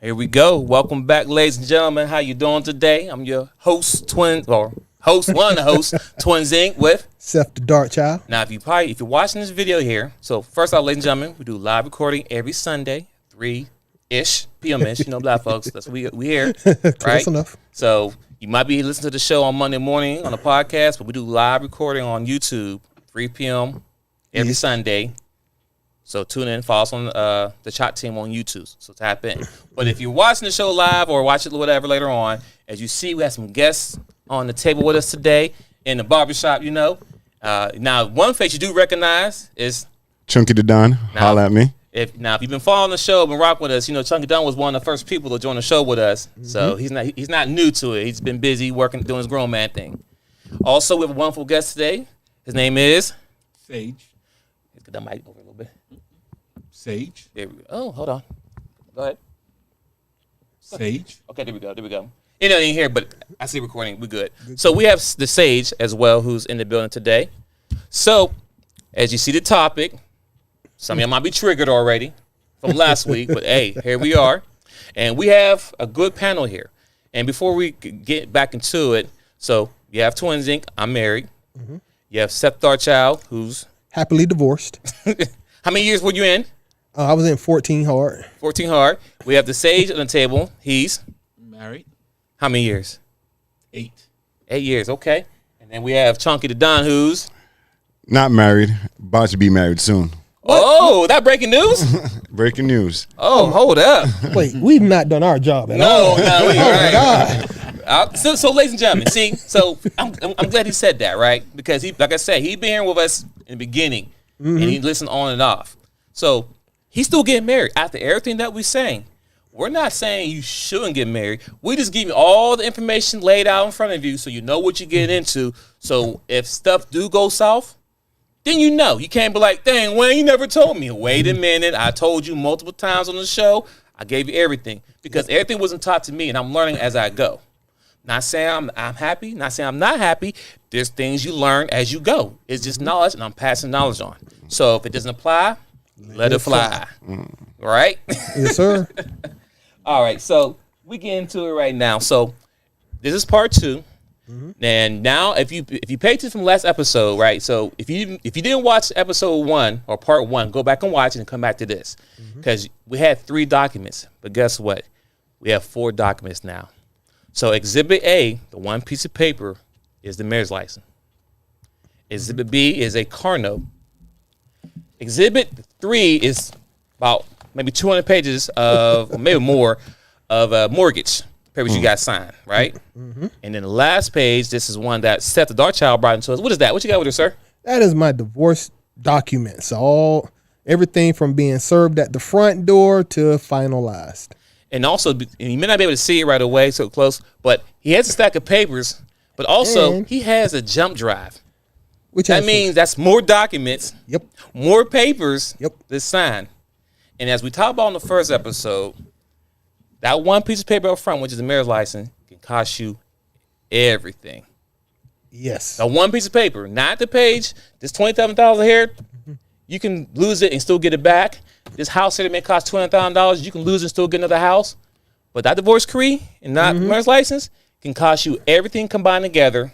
Here we go. Welcome back, ladies and gentlemen. How you doing today? I'm your host, one of the hosts, Twins Inc. with Seth the Dark Child. Now, if you're watching this video here, so first off, ladies and gentlemen, we do live recording every Sunday, 3-ish, p.m.ish. Black folks. That's what we here, right? Close enough. So you might be listening to the show on Monday morning on the podcast, but we do live recording on YouTube, 3 p.m. every Sunday. So tune in, follow us on the Dachopteam on YouTube. So tap in. But if you're watching the show live or watch it whatever later on, as you see, we have some guests on the table with us today in the barbershop. Now one face you do recognize is Chunky the Don. Holla at me. If you've been following the show, been rocking with us, Chunky Don was one of the first people to join the show with us. Mm-hmm. So he's not new to it. He's been busy working, doing his grown man thing. Also, we have a wonderful guest today. His name is Sage. Let's get that mic over a little bit. Sage. There we go. Oh, hold on. Go ahead. Sage. Okay, there we go. You know, in here, but I see recording. We're good. So we have the Sage as well, who's in the building today. So, as you see the topic, some of y'all might be triggered already from last week, but hey, here we are. And we have a good panel here. And before we get back into it, so you have Twins Inc. I'm married. Mm-hmm. You have Seth Darchild, who's happily divorced. How many years were you in? I was in 14 hard. 14 hard. We have the Sage on the table. He's married. How many years? 8. 8 years, okay. And then we have Chunky the Don, who's not married, about to be married soon. What? Oh, that breaking news? Breaking news. Oh, hold up. Wait, we've not done our job at all. No, we right. God. So, ladies and gentlemen, see, so I'm glad he said that, right? Because he, like I said, he been here with us in the beginning, and he listened on and off. So he's still getting married after everything that we're saying. We're not saying you shouldn't get married. We just give you all the information laid out in front of you so you know what you get into. So if stuff do go south, then you know. You can't be like, dang, Wayne, you never told me. Wait a minute. I told you multiple times on the show. I gave you everything because everything wasn't taught to me, and I'm learning as I go. Not saying I'm happy. Not saying I'm not happy. There's things you learn as you go. It's just knowledge, and I'm passing knowledge on. So if it doesn't apply, let it fly. Right? Yes, sir. All right, so we get into it right now. So this is part 2, and now if you pay attention from last episode, right? So if you didn't watch episode 1 or part 1, go back and watch it and come back to this, because we had 3 documents, but guess what? We have 4 documents now. So Exhibit A, the one piece of paper, is the marriage license. Exhibit B is a car note. Exhibit 3 is about maybe 200 pages of, or maybe more, of a mortgage papers you got signed, right? And then the last page, this is one that Seth the Dark Child brought into us. What is that? What you got with her, sir? That is my divorce documents. Everything from being served at the front door to finalized. And also, and you may not be able to see it right away, so close, but he has a stack of papers, but also he has a jump drive. That means that's more documents, more papers to sign. And as we talked about in the first episode, that one piece of paper up front, which is the marriage license, can cost you everything. Yes. That one piece of paper, not the page, this $27,000 here, you can lose it and still get it back. This house here that may cost $200,000, you can lose it and still get another house. But that divorce decree and not marriage license can cost you everything combined together,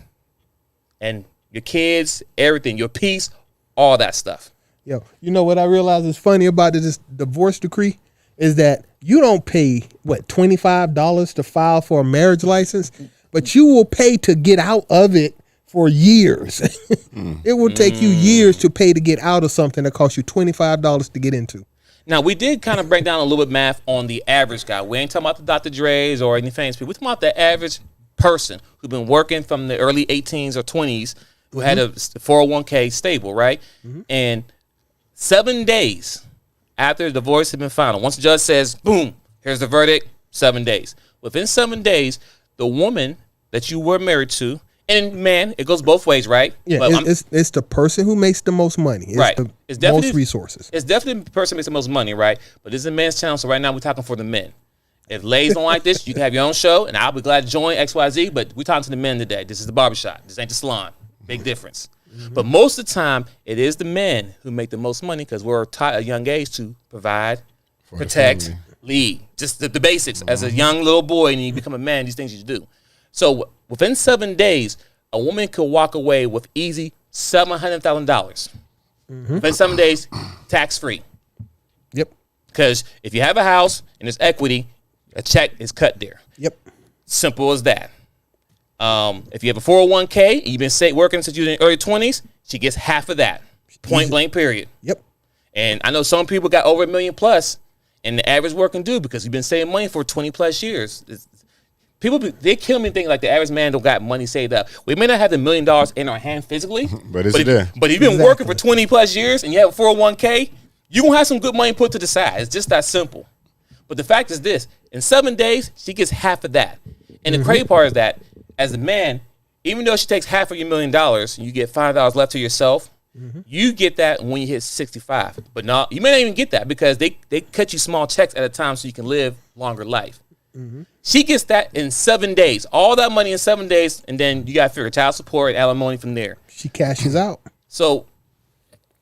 and your kids, everything, your peace, all that stuff. Yo, you know what I realize is funny about this divorce decree is that you don't pay, $25 to file for a marriage license, but you will pay to get out of it for years. It will take you years to pay to get out of something that costs you $25 to get into. Now, we did kind of break down a little bit math on the average guy. We ain't talking about the Dr. Dre's or any famous people. We're talking about the average person who's been working from the early 18s or 20s who had a 401k stable, right? And 7 days after the divorce had been final, once the judge says, boom, here's the verdict, 7 days. Within 7 days, the woman that you were married to, and man, it goes both ways, right? Yeah, it's the person who makes the most money. It's the most resources. It's definitely the person who makes the most money, right? But this is a man's channel, so right now we're talking for the men. If ladies don't like this, you can have your own show, and I'll be glad to join XYZ, but we're talking to the men today. This is the barbershop. This ain't the salon. Big difference. But most of the time, it is the men who make the most money because we're taught at a young age to provide, protect, lead. Just the basics. As a young little boy and you become a man, these things you do. So within 7 days, a woman could walk away with easy $700,000. Within 7 days, tax-free. Yep. Because if you have a house and there's equity, a check is cut there. Yep. Simple as that. If you have a 401k and you've been working since you were in your early 20s, she gets half of that. Point blank, period. Yep. And I know some people got over $1 million plus, and the average working dude, because you've been saving money for 20 plus years. They kill me thinking like the average man don't got money saved up. We may not have the $1 million in our hand physically, But it's there. But if you've been working for 20 plus years and you have a 401k, you're going to have some good money put to the side. It's just that simple. But the fact is this, in 7 days, she gets half of that. And the crazy part is that as a man, even though she takes half of your $1 million and you get $5 left to yourself, you get that when you hit 65. But no, you may not even get that because they cut you small checks at a time so you can live longer life. She gets that in 7 days, all that money in 7 days, and then you got to figure child support and alimony from there. She cashes out. So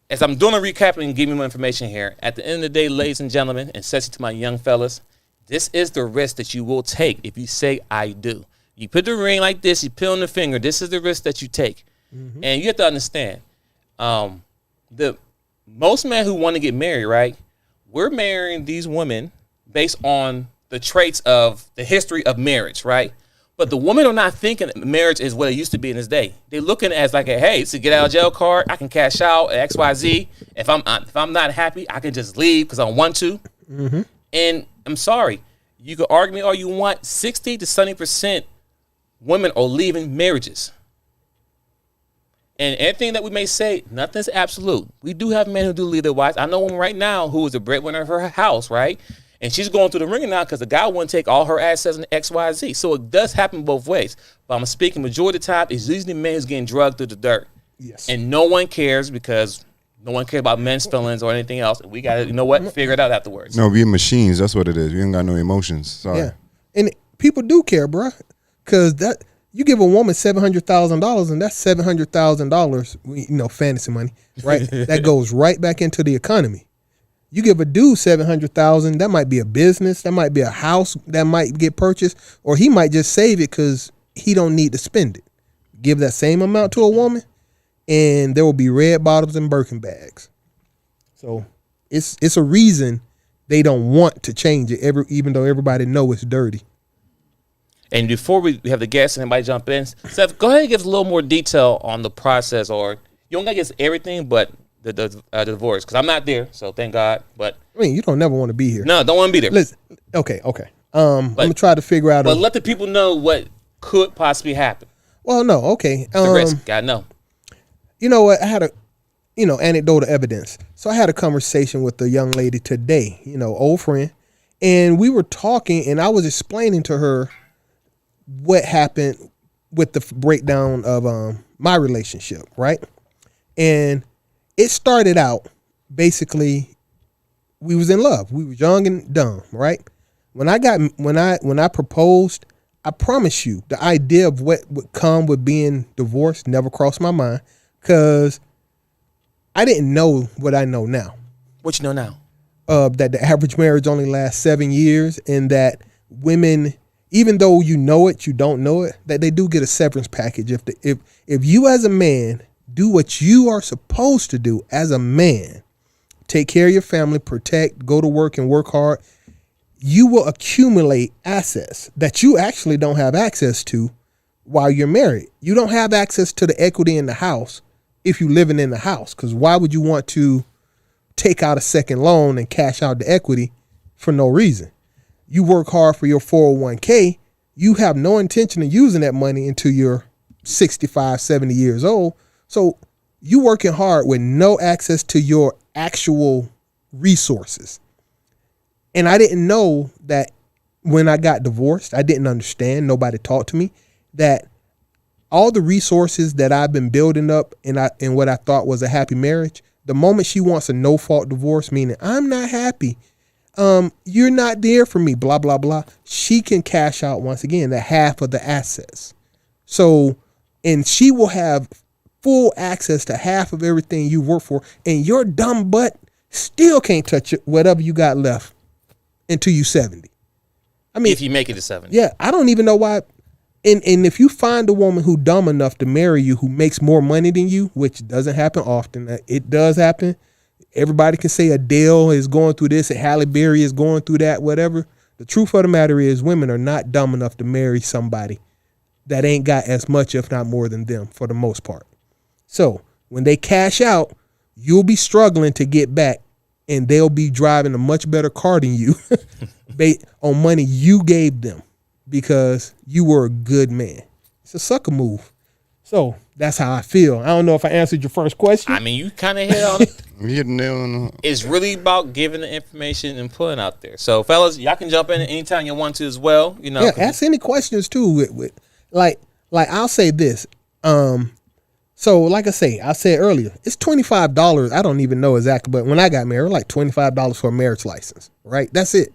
as I'm doing a recap and giving you more information here, at the end of the day, ladies and gentlemen, and especially to my young fellas, this is the risk that you will take if you say, I do. You put the ring like this, you peel on the finger, this is the risk that you take. And you have to understand, the most men who want to get married, right, we're marrying these women based on the traits of the history of marriage, right? But the women are not thinking that marriage is what it used to be in this day. They're looking at it as like, hey, it's a get out of jail card. I can cash out at XYZ. If I'm not happy, I can just leave because I want to. And I'm sorry, you can argue me all you want. 60 to 70% women are leaving marriages. And anything that we may say, nothing's absolute. We do have men who do leave their wives. I know one right now who is a breadwinner of her house, right? And she's going through the ringer now because the guy wouldn't take all her assets in XYZ. So it does happen both ways. But I'm speaking majority of the time, it's usually men who's getting drugged through the dirt. Yes. And no one cares because no one cares about men's feelings or anything else. We got to, you know what, figure it out afterwards. No, we're machines. That's what it is. We ain't got no emotions. Sorry. Yeah. And people do care, bro. Because that you give a woman $700,000 and that's $700,000, fantasy money, right? That goes right back into the economy. You give a dude $700,000, that might be a business, that might be a house that might get purchased, or he might just save it because he don't need to spend it. Give that same amount to a woman, and there will be red bottoms and Birkin bags. So it's a reason they don't want to change it, even though everybody know it's dirty. And before we have the guests and anybody jump in, Seth, go ahead and give us a little more detail on the process, or you don't got to get everything, but the divorce, because I'm not there, so thank God. But I mean, you don't never want to be here. No, don't want to be there. Listen, okay. I'm gonna try to figure out. But let the people know what could possibly happen. Well, no, okay. The risk, gotta know. You know what? I had anecdotal evidence. So I had a conversation with a young lady today, old friend, and we were talking, and I was explaining to her what happened with the breakdown of my relationship, right? And it started out basically we was in love. We were young and dumb, right? When I proposed, I promise you, the idea of what would come with being divorced never crossed my mind because I didn't know what I know now. What you know now? That the average marriage only lasts 7 years, and that women, even though you know it, you don't know it, that they do get a severance package. If you as a man do what you are supposed to do as a man, take care of your family, protect, go to work and work hard, you will accumulate assets that you actually don't have access to while you're married. You don't have access to the equity in the house if you're living in the house, because why would you want to take out a second loan and cash out the equity for no reason? You work hard for your 401k. You have no intention of using that money until you're 65, 70 years old. So you working hard with no access to your actual resources. And I didn't know that when I got divorced, I didn't understand, nobody taught to me, that all the resources that I've been building up in what I thought was a happy marriage, the moment she wants a no-fault divorce, meaning I'm not happy, you're not there for me, blah, blah, blah, she can cash out once again the half of the assets. So, and she will have full access to half of everything you work for, and your dumb butt still can't touch it, whatever you got left. until you 70. I mean, if you make it to 70. yeah, I don't even know why. And if you find a woman who dumb enough to marry you who makes more money than you, which doesn't happen often, it does happen. Everybody can say Adele is going through this and Halle Berry is going through that, whatever. The truth of the matter is women are not dumb enough to marry somebody that ain't got as much, if not more than them for the most part. So when they cash out, you'll be struggling to get back and they'll be driving a much better car than you based on money you gave them because you were a good man. It's a sucker move. So that's how I feel. I don't know if I answered your first question. I mean, you kind of hit on it. You hit the nail on the... It's really about giving the information and putting out there. So, fellas, y'all can jump in anytime you want to as well. You know, Yeah, ask any questions too. With like I'll say this. So like I said earlier, it's $25. I don't even know exactly, but when I got married, it was like $25 for a marriage license. Right, that's it.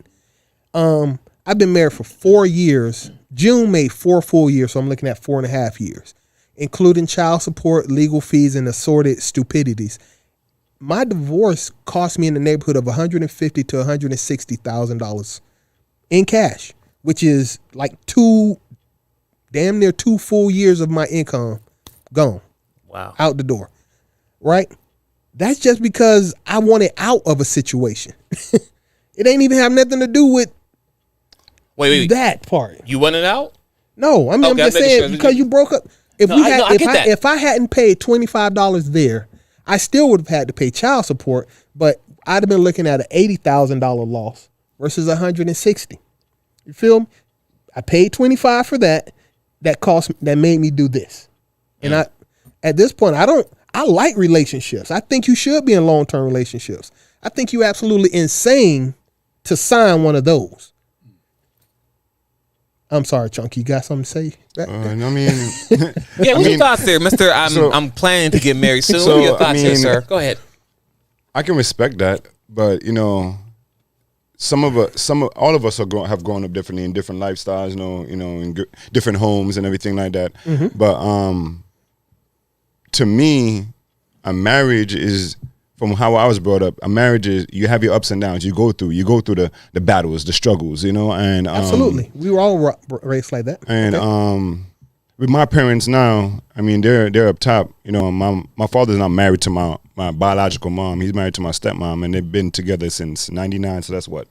I've been married for 4 years. June made 4 full years, so I'm looking at 4.5 years, including child support, legal fees, and assorted stupidities. My divorce cost me in the neighborhood of $150,000 to $160,000 in cash, which is like damn near 2 full years of my income gone. wow. Out the door. Right? That's just because I wanted out of a situation. It ain't even have nothing to do with Wait. that part. You want it out? No, I mean, I'm Okay, just I'm making saying sure. because you broke up. If I hadn't paid $25 there, I still would have had to pay child support, but I'd have been looking at an $80,000 loss versus $160,000. You feel me? I paid $25 for that. That made me do this. And at this point, I like relationships. I think you should be in long-term relationships. I think you absolutely insane to sign one of those. I'm sorry, Chunky. You got something to say? I mean... Yeah, what's your thoughts there, Mister? I'm planning to get married soon. What are your thoughts here, sir? Go ahead. I can respect that, but you know, all of us have grown up differently in different lifestyles, in different homes and everything like that. Mm-hmm. But to me, a marriage is, from how I was brought up, a marriage is, you have your ups and downs. You go through the battles, the struggles, and Absolutely, we were all raised like that. And Okay. with my parents now, I mean, they're up top. My father's not married to my biological mom. He's married to my stepmom, and they've been together since '99. So that's about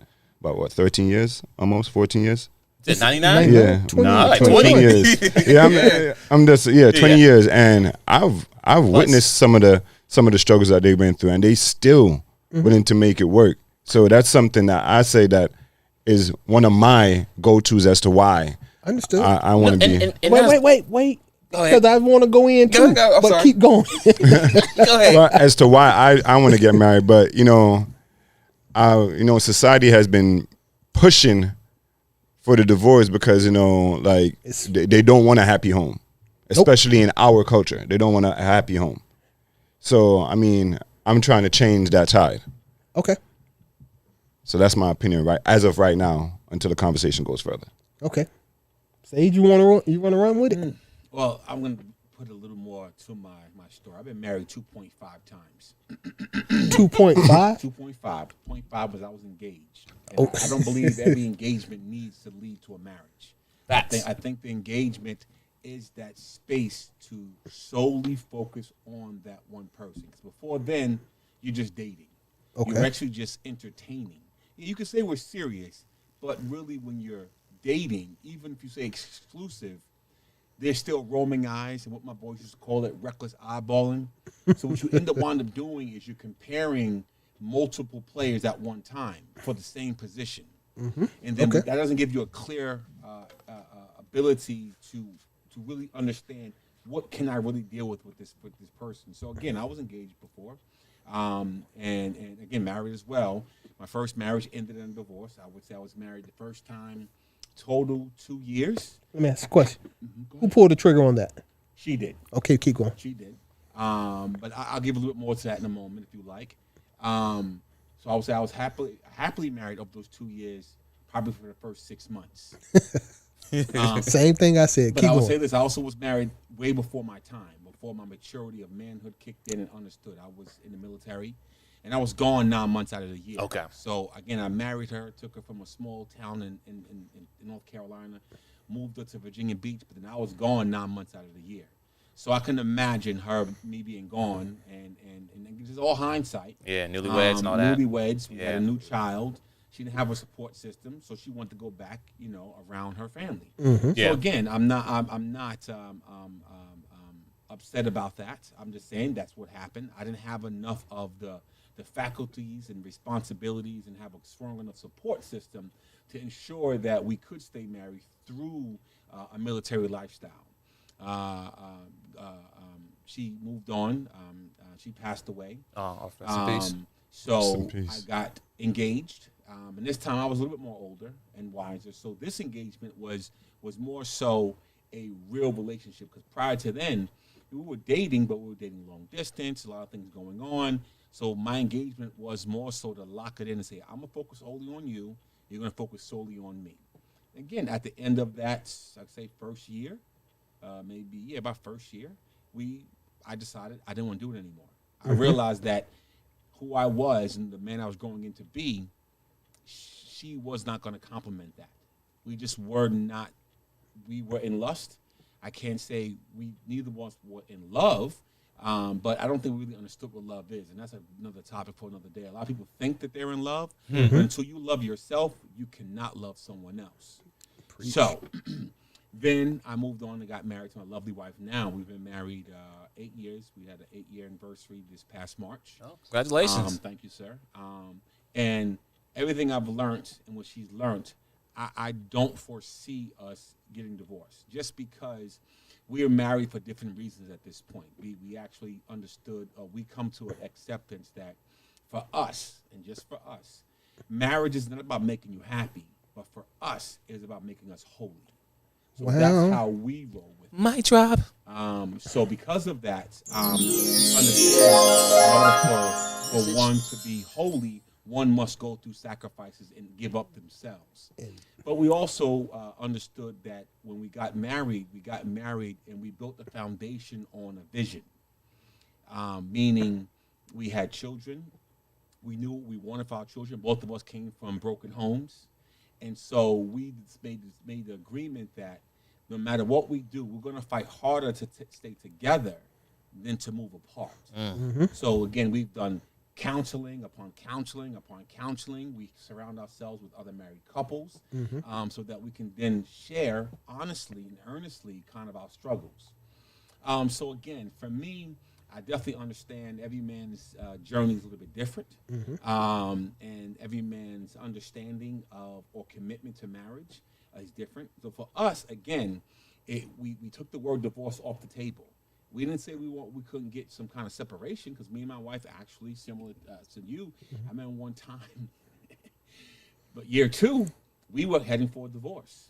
13 years, almost 14 years. Is it 99? Yeah, 20, like 20 20. years. Yeah, I'm just 20 years, and I've witnessed some of the struggles that they've been through, and they still willing to make it work. So that's something that I say that is one of my go-tos as to why Understood. I want to be. And Wait. Go ahead. Because I want to go in too. Go, I'm but sorry. keep going. Go ahead. Well, as to why I want to get married, but society has been pushing for the divorce because they don't want a happy home, especially in our culture. They don't want a happy home. So I mean, I'm trying to change that tide. Okay. So that's my opinion, right as of right now, until the conversation goes further. Okay. Sage, you want to run with it? Well, I'm going to put a little more to my story. I've been married 2.5 times. 2.5. 2.5. 0.5 was I was engaged. And Oh. I don't believe every engagement needs to lead to a marriage. Facts. I think the engagement is that space to solely focus on that one person. 'Cause before then, you're just dating. Okay. You're actually just entertaining. You can say we're serious, but really when you're dating, even if you say exclusive, there's still roaming eyes and what my boys used to call it, reckless eyeballing. So what you end up wind up doing is you're comparing multiple players at one time for the same position. Mm-hmm. And then Okay. that doesn't give you a clear ability to really understand what can I really deal with this person. So again, I was engaged before, and again married as well. My first marriage ended in a divorce. I would say I was married the first time, total 2 years. Let me ask a question. Who pulled the trigger on that? She did. Okay, keep going. She did. But I'll give a little bit more to that in a moment if you like. So I would say I was happily married over those 2 years, probably for the first 6 months. Same thing I said. But Keep I would going. say this: I also was married way before my time, before my maturity of manhood kicked in and understood. I was in the military. and I was gone 9 months out of the year. Okay. So again, I married her, took her from a small town in North Carolina, moved her to Virginia Beach, but then I was gone 9 months out of the year. So I can imagine me being gone, and just all hindsight. Yeah, newlyweds and all that. Newlyweds. We had Yeah. a new child. She didn't have a support system, so she wanted to go back, around her family. Yeah. So again, I'm not upset about that. I'm just saying that's what happened. I didn't have enough of the faculties and responsibilities and have a strong enough support system to ensure that we could stay married through a military lifestyle. She moved on. She passed away. Oh, rest in peace. So I got engaged, and this time I was a little bit more older and wiser. So this engagement was more so a real relationship, because prior to then, we were dating, but we were dating long distance, a lot of things going on. So my engagement was more so to lock it in and say, I'm going to focus solely on you. You're going to focus solely on me. Again, at the end of that, I'd say first year, about first year, I decided I didn't want to do it anymore. I realized that who I was and the man I was growing into be, she was not going to complement that. We just were not. We were in lust. I can't say neither of us were in love, but I don't think we really understood what love is, and that's another topic for another day. A lot of people think that they're in love, but until you love yourself, you cannot love someone else. Preach. So then I moved on and got married to my lovely wife. Now we've been married 8 years. We had an 8-year anniversary this past March. Oh, congratulations. Thank you, sir. And everything I've learned and what she's learned, I don't foresee us getting divorced, just because we are married for different reasons at this point. We actually understood, we come to an acceptance that for us, and just for us, marriage is not about making you happy, but for us, it is about making us holy. So that's how we roll with it. My drop. So because of that, understand in order for one to be holy, one must go through sacrifices and give up themselves. But we also understood that when we got married and we built the foundation on a vision, meaning we had children. We knew what we wanted for our children. Both of us came from broken homes. And so we made the agreement that no matter what we do, we're going to fight harder to stay together than to move apart. So again, we've done counseling upon counseling upon counseling. We surround ourselves with other married couples so that we can then share honestly and earnestly kind of our struggles. So again, for me, I definitely understand every man's journey is a little bit different, and every man's understanding of or commitment to marriage is different. So for us, again, we took the word divorce off the table. We didn't say we couldn't get some kind of separation, because me and my wife actually, similar to you, I remember one time, but year 2, we were heading for a divorce.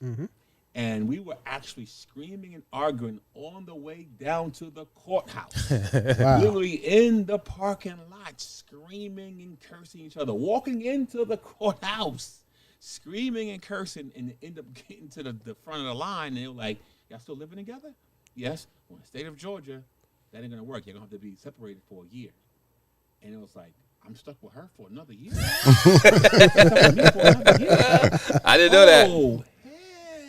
And we were actually screaming and arguing on the way down to the courthouse. Wow. Literally in the parking lot, screaming and cursing each other. Walking into the courthouse, screaming and cursing, and end up getting to the front of the line. And they were like, y'all still living together? Yes. Well, in the state of Georgia, that ain't going to work. You're going to have to be separated for a year. And it was like, I'm stuck with her for another year? I didn't know that.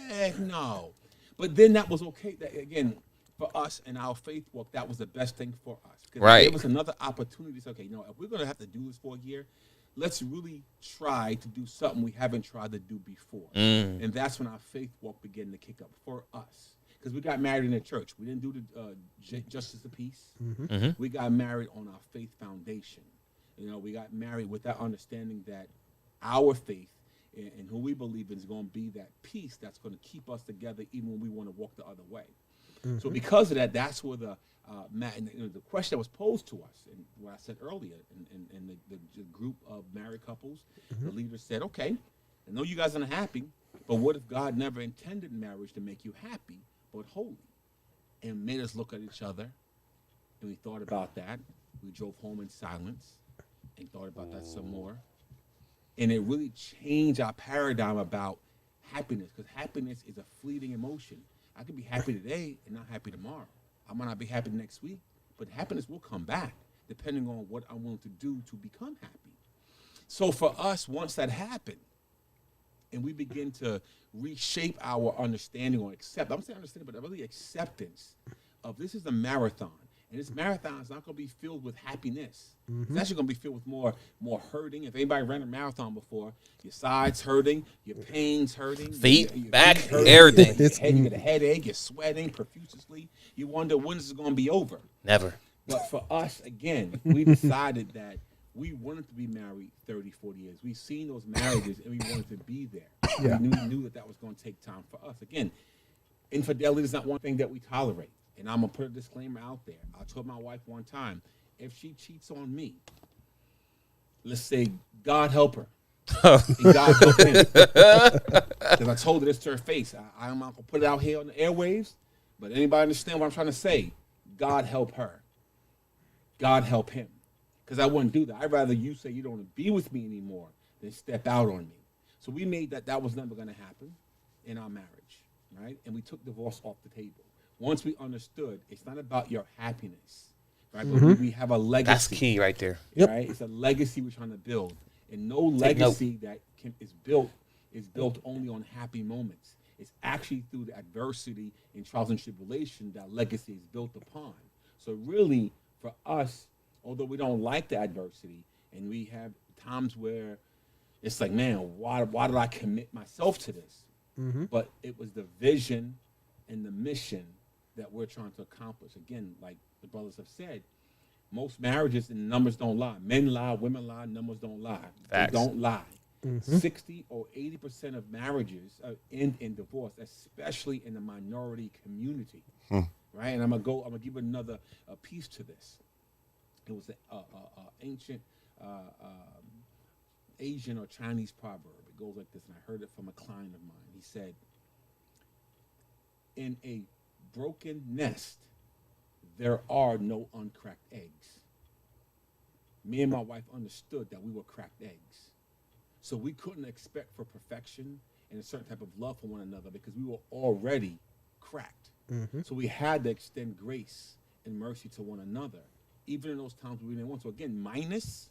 Heck no. But then that was okay. That, again, for us and our faith walk, that was the best thing for us. Right. It gave us another opportunity to say, okay, if we're going to have to do this for a year, let's really try to do something we haven't tried to do before. And that's when our faith walk began to kick up for us. Because we got married in the church. We didn't do the justice of peace. We got married on our faith foundation. We got married with that understanding that our faith and who we believe in is going to be that peace that's going to keep us together even when we want to walk the other way. So because of that, that's where the question that was posed to us, and what I said earlier, in the group of married couples, the leader said, okay, I know you guys are unhappy, but what if God never intended marriage to make you happy, but holy? And made us look at each other, and we thought about that. We drove home in silence and thought about that some more. And it really changed our paradigm about happiness, because happiness is a fleeting emotion. I could be happy today and not happy tomorrow. I might not be happy next week, but happiness will come back. depending on what I'm willing to do to become happy. So for us, once that happened, and we begin to reshape our understanding or accept, I'm saying understanding, but really acceptance of this is a marathon. And this marathon is not going to be filled with happiness. It's actually going to be filled with more hurting. If anybody ran a marathon before, your sides hurting, your pains hurting, Feet, back, hurting, everything. You get a headache, you're sweating profusely. You wonder when this is going to be over. Never. But for us, again, we decided that we wanted to be married 30, 40 years. We've seen those marriages, and we wanted to be there. Yeah. We knew that was going to take time for us. Again, infidelity is not one thing that we tolerate. And I'm going to put a disclaimer out there. I told my wife one time, if she cheats on me, let's say, God help her. And God help him. Because I told her this to her face. I'm not going to put it out here on the airwaves, but anybody understand what I'm trying to say? God help her. God help him. Because I wouldn't do that. I'd rather you say you don't want to be with me anymore than step out on me. So we made that was never going to happen in our marriage, right? And we took divorce off the table. Once we understood, it's not about your happiness, right? But we have a legacy. That's key right there. Right? It's a legacy we're trying to build. And no legacy that is built only on happy moments. It's actually through the adversity and trials and tribulation that legacy is built upon. So really, for us, although we don't like the adversity, and we have times where it's like, man, why did I commit myself to this? But it was the vision and the mission that we're trying to accomplish. Again, like the brothers have said, most marriages and numbers don't lie. Men lie, women lie, numbers don't lie. Facts. They don't lie. 60 or 80% of marriages end in divorce, especially in the minority community. Right? And I'm gonna give another piece to this. It was an ancient Asian or Chinese proverb. It goes like this, and I heard it from a client of mine. He said, in a broken nest, there are no uncracked eggs. Me and my wife understood that we were cracked eggs. So we couldn't expect for perfection and a certain type of love for one another because we were already cracked. So we had to extend grace and mercy to one another, even in those times we didn't want to. Again, minus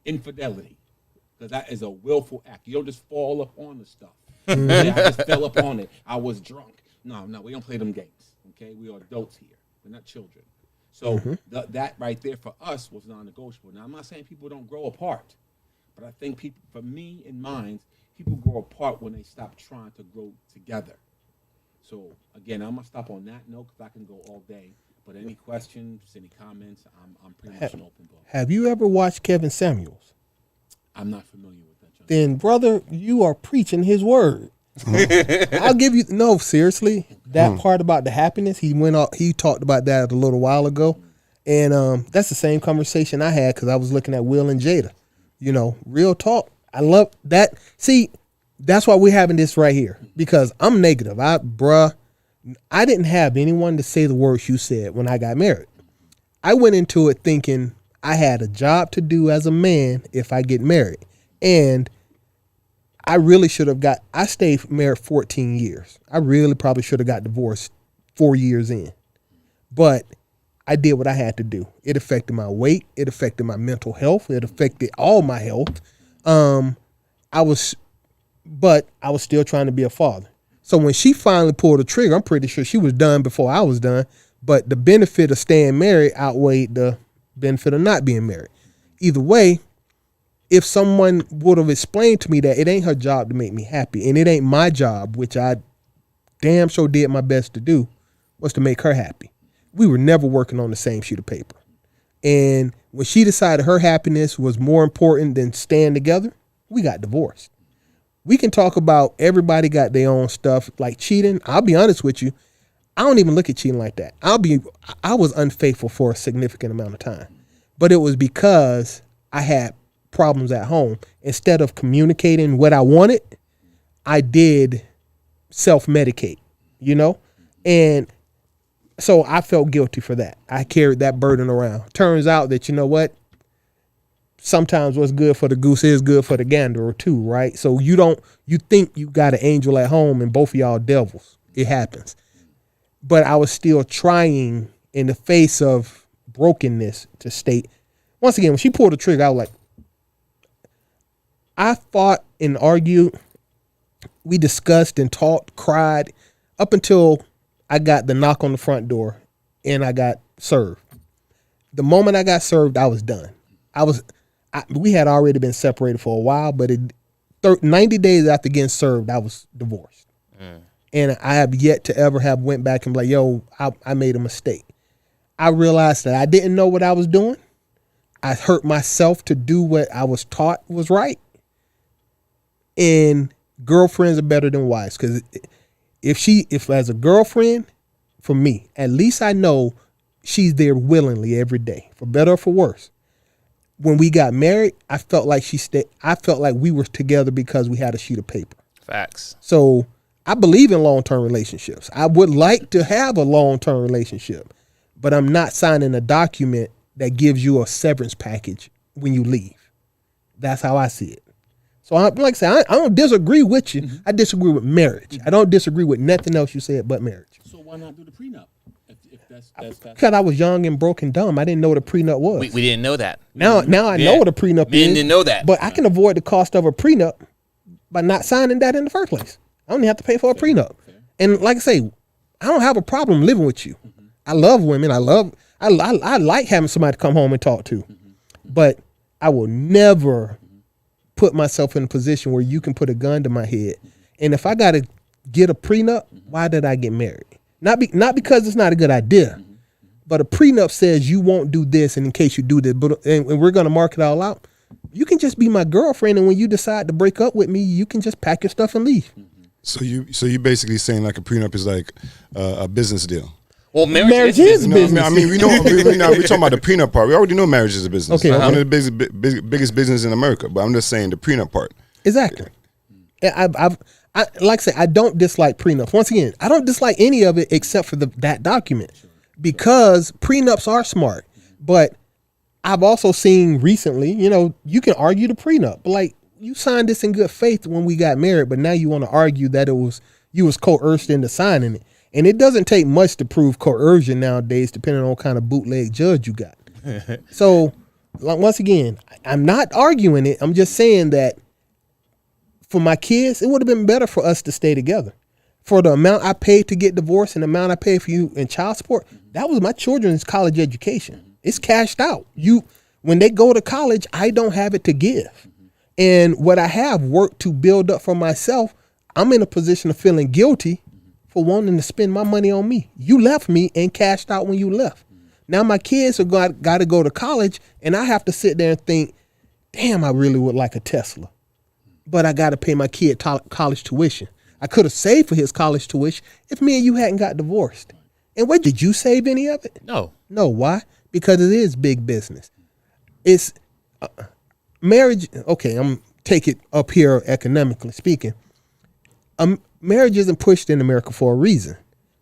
infidelity, because that is a willful act. You don't just fall up on the stuff. Yeah, I just fell up on it. I was drunk. No, we don't play them games. Okay, we are adults here. We're not children. So that right there for us was non-negotiable. Now, I'm not saying people don't grow apart, but I think people, for me in mind, people grow apart when they stop trying to grow together. So again, I'm gonna stop on that note because I can go all day. But any questions, any comments, I'm pretty much an open book. Have you ever watched Kevin Samuels? I'm not familiar with that, John. Then, brother, you are preaching his word. I'll give you seriously. That part about the happiness, he talked about that a little while ago, and that's the same conversation I had because I was looking at Will and Jada. You know, real talk. I love that. See, that's why we're having this right here because I'm negative. I didn't have anyone to say the words you said when I got married. I went into it thinking I had a job to do as a man if I get married, and I really should have I stayed married 14 years. I really probably should have got divorced 4 years in. But I did what I had to do. It affected my weight. It affected my mental health. It affected all my health. I was still trying to be a father. So when she finally pulled the trigger, I'm pretty sure she was done before I was done. But the benefit of staying married outweighed the benefit of not being married. Either way, if someone would have explained to me that it ain't her job to make me happy and it ain't my job, which I damn sure did my best to do, was to make her happy. We were never working on the same sheet of paper. And when she decided her happiness was more important than staying together, we got divorced. We can talk about everybody got their own stuff like cheating. I'll be honest with you. I don't even look at cheating like that. I was unfaithful for a significant amount of time, but it was because I had problems at home. Instead of communicating what I wanted, I did self-medicate, and so I felt guilty for that. I carried that burden around. Turns out that, you know what? Sometimes what's good for the goose is good for the gander too, right? So you think you got an angel at home and both of y'all devils. It happens. But I was still trying in the face of brokenness to state. Once again, when she pulled the trigger, I was like, I fought and argued. We discussed and talked, cried, up until I got the knock on the front door and I got served. The moment I got served, I was done. We had already been separated for a while, but 90 days after getting served, I was divorced. And I have yet to ever have went back and be like, yo, I made a mistake. I realized that I didn't know what I was doing. I hurt myself to do what I was taught was right. And girlfriends are better than wives, because if as a girlfriend, for me, at least I know she's there willingly every day, for better or for worse. When we got married, I felt like I felt like we were together because we had a sheet of paper. Facts. So I believe in long-term relationships. I would like to have a long-term relationship, but I'm not signing a document that gives you a severance package when you leave. That's how I see it. So like I said, I don't disagree with you. I disagree with marriage. I don't disagree with nothing else you said but marriage. So why not do the prenup? If that's Because I was young and broke and dumb. I didn't know what a prenup was. We didn't know that. Now I know what a prenup is. Didn't know that. But I can avoid the cost of a prenup by not signing that in the first place. I don't even have to pay for a prenup. And like I say, I don't have a problem living with you. I love women. I like having somebody to come home and talk to. But I will never put myself in a position where you can put a gun to my head. And if I got to get a prenup, why did I get married? Not because it's not a good idea, but a prenup says you won't do this, and in case you do this, and we're going to mark it all out. You can just be my girlfriend, and when you decide to break up with me, you can just pack your stuff and leave. So you basically saying like a prenup is like a business deal. Well, marriage is business. I mean, we're talking about the prenup part. We already know marriage is a business. Okay, One of the biggest business in America. But I'm just saying the prenup part. Exactly. I like I say, I don't dislike prenups. Once again, I don't dislike any of it except for that document, because prenups are smart. But I've also seen recently, you can argue the prenup, but like, you signed this in good faith when we got married, but now you want to argue that you was coerced into signing it. And it doesn't take much to prove coercion nowadays, depending on what kind of bootleg judge you got. So, once again, I'm not arguing it. I'm just saying that for my kids, it would have been better for us to stay together. For the amount I paid to get divorced and the amount I paid for you in child support, that was my children's college education. It's cashed out. When they go to college, I don't have it to give. And what I have worked to build up for myself, I'm in a position of feeling guilty for wanting to spend my money on me. You left me and cashed out when you left. Now my kids have got to go to college, and I have to sit there and think, damn, I really would like a Tesla. But I got to pay my kid college tuition. I could have saved for his college tuition if me and you hadn't got divorced. And what, did you save any of it? No. No, why? Because it is big business. It's marriage. Okay, I'm take it up here economically speaking. Marriage isn't pushed in America for a reason,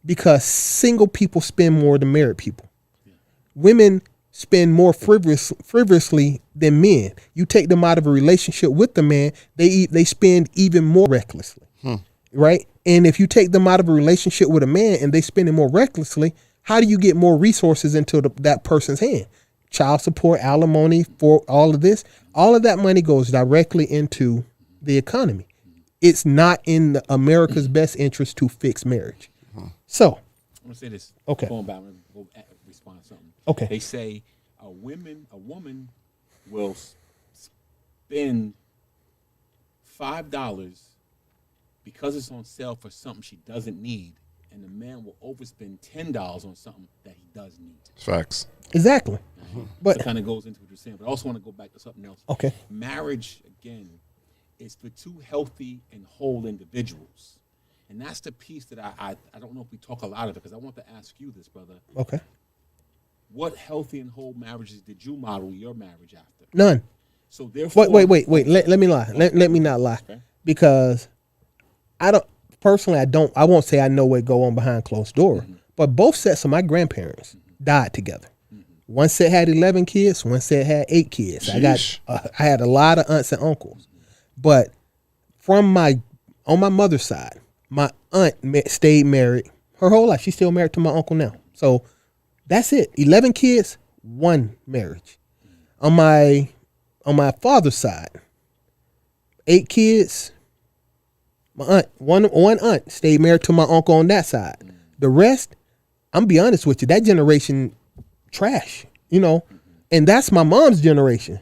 because single people spend more than married people. Women spend more frivolously than men. You take them out of a relationship with the man, they spend even more recklessly, right? And if you take them out of a relationship with a man and they spend it more recklessly, how do you get more resources into that person's hand? Child support, alimony, for all of this, all of that money goes directly into the economy. It's not in America's best interest to fix marriage. So, I'm gonna say this. Okay. Going back, I'm gonna go respond to something. Okay. They say a woman will spend $5 because it's on sale for something she doesn't need, and the man will overspend $10 on something that he does need. Facts. Exactly. But it kind of goes into what you're saying. But I also want to go back to something else. Okay. Marriage, again, is for two healthy and whole individuals. And that's the piece that I don't know if we talk a lot of it, because I want to ask you this, brother. Okay. What healthy and whole marriages did you model your marriage after? None. So therefore, wait. Let me lie. Let me not lie, okay, because I won't say I know what go on behind closed door. But both sets of my grandparents died together. One set had 11 kids. One set had 8 kids. Sheesh. I had a lot of aunts and uncles. But on my mother's side, my aunt stayed married her whole life. She's still married to my uncle now. So that's it. 11 kids, one marriage. On my father's side, 8 kids. My aunt, one aunt stayed married to my uncle on that side. The rest, I'm be honest with you, that generation trash, and that's my mom's generation.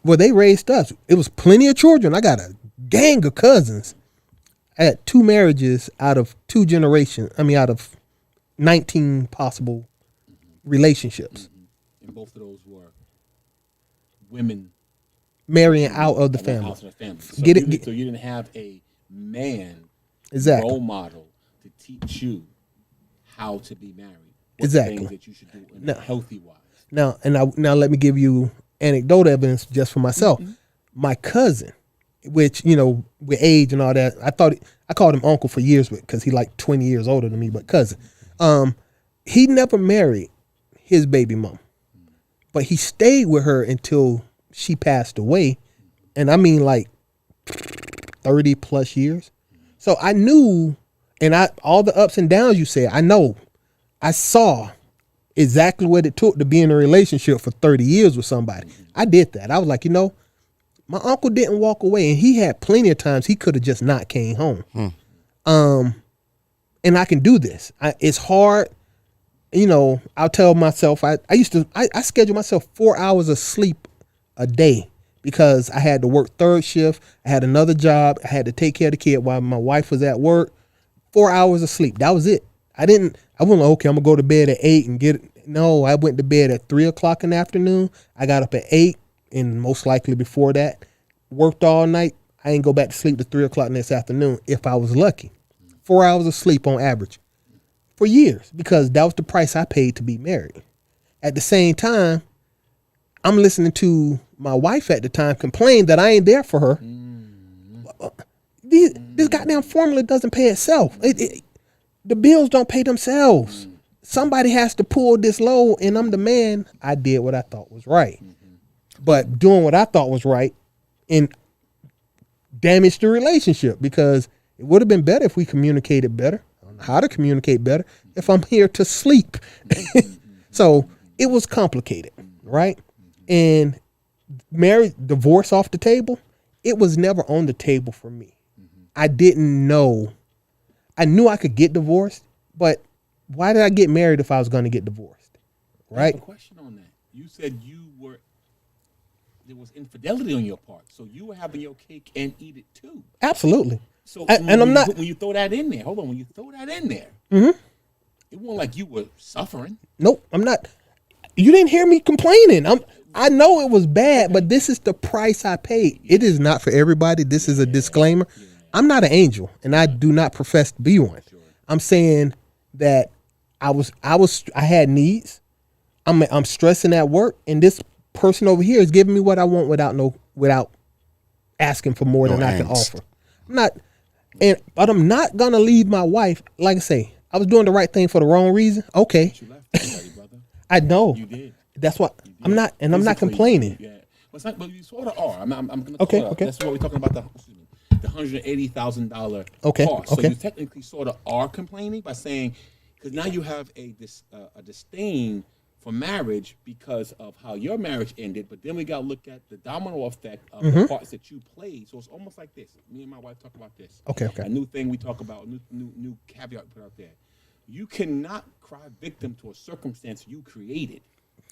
Well, they raised us. It was plenty of children. I got a gang of cousins. I had 2 marriages out of 2 generations. Out of 19 possible relationships. And both of those were women marrying out of the family. Out of the family. So, so you didn't have a man role model to teach you how to be married. Exactly. Things that you should do in a healthy wise. Now let me give you anecdotal evidence just for myself. My cousin, which, with age and all that, I called him uncle for years because he like 20 years older than me, but cousin. He never married his baby mom, but he stayed with her until she passed away. And I mean like 30 plus years. So I knew, and all the ups and downs you said, I saw exactly what it took to be in a relationship for 30 years with somebody. I did that. I was like, my uncle didn't walk away, and he had plenty of times he could have just not came home. And I can do this. It's hard. I'll tell myself, I schedule myself 4 hours of sleep a day because I had to work 3rd shift. I had another job. I had to take care of the kid while my wife was at work. 4 hours of sleep. That was it. I wasn't like, okay, I'm gonna go to bed at 8 and get it. No, I went to bed at 3 o'clock in the afternoon. I got up at 8 and most likely before that, worked all night. I ain't go back to sleep to 3 o'clock next afternoon if I was lucky. 4 hours of sleep on average for years because that was the price I paid to be married. At the same time, I'm listening to my wife at the time complain that I ain't there for her. This goddamn formula doesn't pay itself. The bills don't pay themselves. Somebody has to pull this load, and I'm the man. I did what I thought was right. But doing what I thought was right and damaged the relationship because it would have been better if we communicated better. I don't know how to communicate better if I'm here to sleep. So it was complicated, right? And divorce off the table, it was never on the table for me. I didn't know. I knew I could get divorced, but why did I get married if I was going to get divorced? Right? I have a question on that. You said there was infidelity on your part, so you were having your cake and eat it too. Absolutely. So when you throw that in there, when you throw that in there, it wasn't like you were suffering. Nope, I'm not. You didn't hear me complaining. I know it was bad, but this is the price I paid. It is not for everybody. This is a disclaimer. I'm not an angel, and I do not profess to be one. I'm saying that I had needs. I'm stressing at work, and this person over here is giving me what I want without asking for more than I can offer. But I'm not gonna leave my wife. Like I say, I was doing the right thing for the wrong reason. Okay, But you left somebody, brother. I know. You did. That's what You did. I'm not, and I'm not complaining. Yeah, but you sort of are. I'm gonna Okay, call it. okay. That's what we're talking about. The $180,000 Okay, cost. So okay. you technically sort of are complaining by saying, because now you have a disdain for marriage because of how your marriage ended. But then we got to look at the domino effect of the parts that you played. So it's almost like this. Me and my wife talk about this. Okay. A new thing we talk about, new caveat we put out there. You cannot cry victim to a circumstance you created.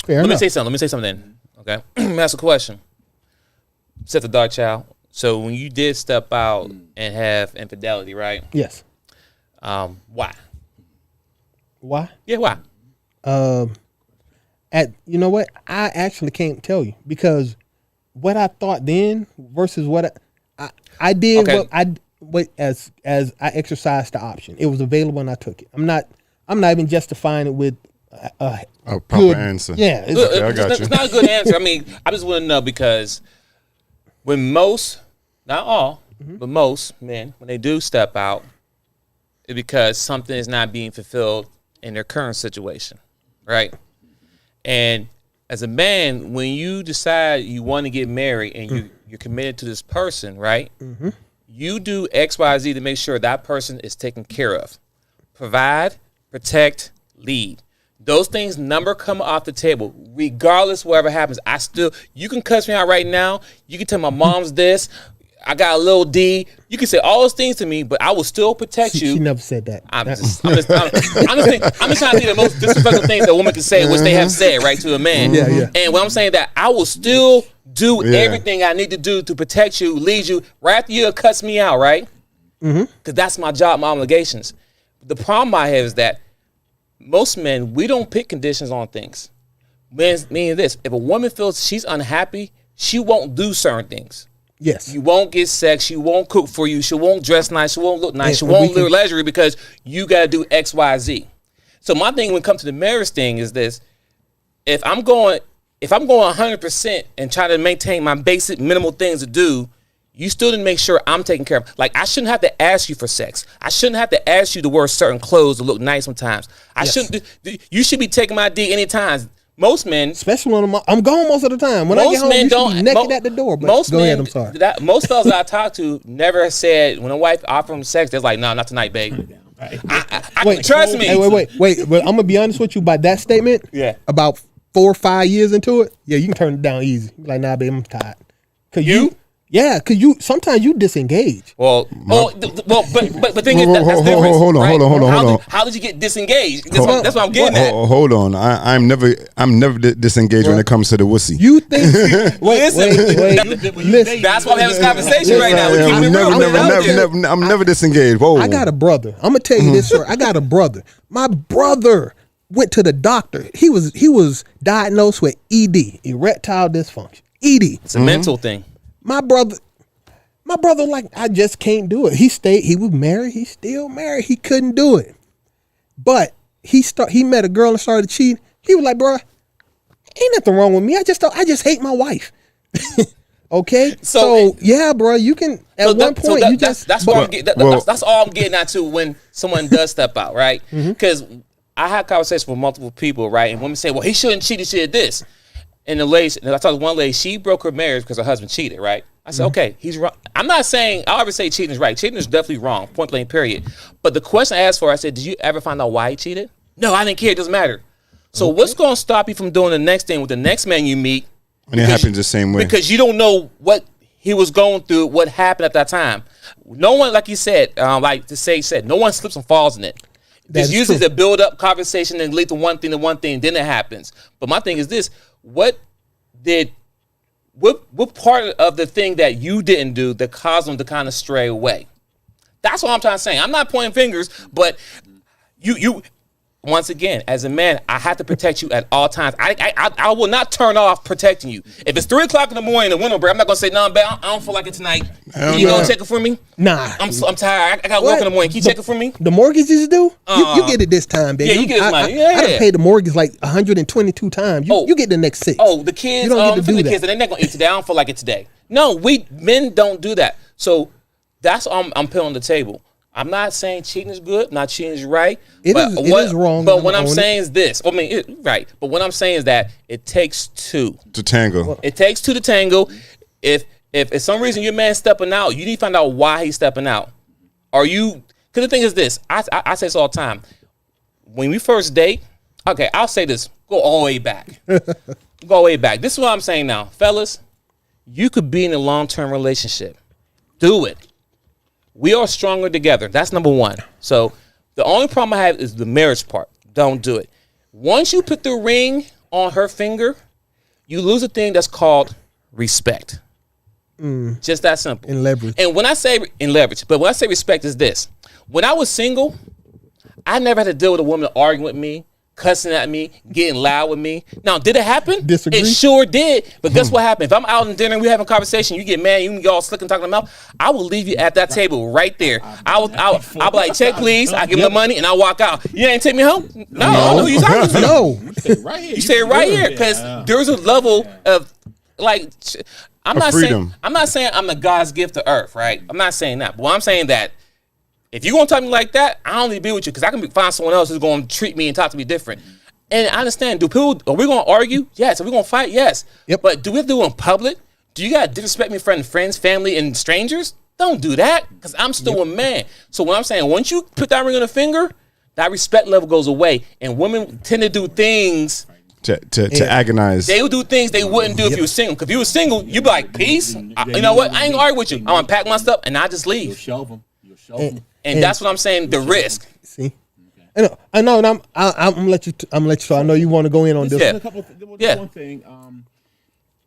Fair Let enough. me say something. Okay, let me ask a question. Set the dark child. So when you did step out and have infidelity, right? Yes. Why? Why? Yeah, why? You know what? I actually can't tell you because what I thought then versus what I did. Okay. As I exercised the option, it was available and I took it. I'm not even justifying it with A proper good answer. Yeah, Okay, I got you. It's not a good answer. I mean, I just want to know because when most, not all, but most men, when they do step out, it's because something is not being fulfilled in their current situation, right? And as a man, when you decide you want to get married and you're committed to this person, right? You do X, Y, Z to make sure that person is taken care of. Provide, protect, lead. Those things never come off the table, regardless whatever happens. You can cuss me out right now. You can tell my mom's this. I got a little D. You can say all those things to me, but I will still protect you. She never said that. I'm just trying to think the most disrespectful things that a woman can say, which they have said, right, to a man. Yeah. And when I'm saying that, I will still do everything I need to do to protect you, lead you, right after you cuss me out, right? Because that's my job, my obligations. The problem I have is that most men, we don't pick conditions on things. Meaning this, if a woman feels she's unhappy, she won't do certain things. Yes. You won't get sex. She won't cook for you. She won't dress nice. She won't look nice. She won't live leisure because you got to do X, Y, Z. So my thing when it comes to the marriage thing is this: if I'm going 100% and try to maintain my basic minimal things to do, you still didn't make sure I'm taken care of. Like, I shouldn't have to ask you for sex. I shouldn't have to ask you to wear certain clothes to look nice sometimes. You should be taking my D anytime. Most men, especially when I'm gone most of the time. When I get home, you should be naked at the door. But most go men, ahead, I'm sorry. Most fellas that I talk to never said when a wife offered them sex, they're like, "No, not tonight, babe." Trust me. Wait. But I'm gonna be honest with you by that statement. Yeah. About 4 or 5 years into it, yeah, you can turn it down easy. You're like, nah, babe, I'm tired. Because sometimes you disengage. But the thing is, that's different. Hold on. How did you get disengaged? That's what I'm getting at. Hold on. I'm never disengaged when it comes to the wussy. You think? Listen. That's why I'm having this conversation right now. I'm never disengaged. Whoa. I got a brother. I'm gonna tell you this, sir. I got a brother. My brother went to the doctor. He was diagnosed with ED, erectile dysfunction. ED. It's a mental thing. My brother, like, I just can't do it. He was married. He's still married. He couldn't do it. But he met a girl and started cheating. He was like, bro, ain't nothing wrong with me. I just hate my wife. Okay? So yeah, bro, you can, at one point, that's all I'm getting at too when someone does step out, right? Because I had conversations with multiple people, right? And women say, well, he shouldn't cheat, he should this. And I talked to one lady, she broke her marriage because her husband cheated, right? I said, okay, he's wrong. I'm not saying, I always say cheating is right. Cheating is definitely wrong, point blank, period. But the question I asked for, I said, did you ever find out why he cheated? No, I didn't care, it doesn't matter. So what's going to stop you from doing the next thing with the next man you meet? And it happens the same way. Because you don't know what he was going through, what happened at that time. No one, like you said, no one slips and falls in it. It's usually the build up conversation and lead to one thing, then it happens. But my thing is this, what part of the thing that you didn't do that caused them to kind of stray away? That's what I'm trying to say. I'm not pointing fingers, but you once again, as a man, I have to protect you at all times. I will not turn off protecting you. If it's 3:00 in the morning, the window break, I'm not gonna say, no, babe, I don't feel like it tonight. You gonna check it for me? Nah. I'm tired. I got work in the morning. Can you check it for me? The mortgages do? You get it this time, baby. Yeah, you get this money. I done paid the mortgage like 122 times. You get the next 6. Oh, the kids, you don't get to do that. Kids, and they're not gonna eat today. I don't feel like it today. No, men don't do that. So that's all I'm putting on the table. I'm not saying cheating is good, not cheating is right. It is wrong. But what I'm saying is this. Right. But what I'm saying is that it takes two to tango. It takes two to tango. If for some reason your man's stepping out, you need to find out why he's stepping out. Because the thing is this, I say this all the time. When we first date, okay, I'll say this, go all the way back. Go way back. This is what I'm saying now. Fellas, you could be in a long-term relationship. Do it. We are stronger together. That's number one. So the only problem I have is the marriage part. Don't do it. Once you put the ring on her finger, you lose a thing that's called respect. Just that simple. In leverage. And when I say in leverage, but when I say respect is this. When I was single, I never had to deal with a woman arguing with me, cussing at me, getting loud with me. Now, did it happen? Disagree? It sure did. But guess what happened? If I'm out in dinner and we having a conversation, you get mad, you can get all slick and talking in the mouth, I will leave you at that table right there. I'll be like, check please. I give him the money and I walk out. You ain't take me home? No. I don't know who you talking to. No. You say it right here because there's a level of like I'm not saying I'm the God's gift to earth, right? I'm not saying that. But I'm saying that if you're going to talk to me like that, I don't need to be with you because I can find someone else who's going to treat me and talk to me different. And I understand, are we going to argue? Yes. Are we going to fight? Yes. Yep. But do we have to do it in public? Do you got to disrespect me in front of friends, family, and strangers? Don't do that because I'm still a man. So what I'm saying, once you put that ring on the finger, that respect level goes away, and women tend to do things. To agonize. They will do things they wouldn't do if you were single. Because if you were single, you'd be like, peace. You know what? I ain't gonna argue with you. I'm gonna pack my stuff and I just You'll leave. shelve them. You'll shelve them. And that's what I'm saying. The risk. See, I know, and I'm gonna let you. I'm gonna let you. So I know you want to go in on this. Yeah. One thing.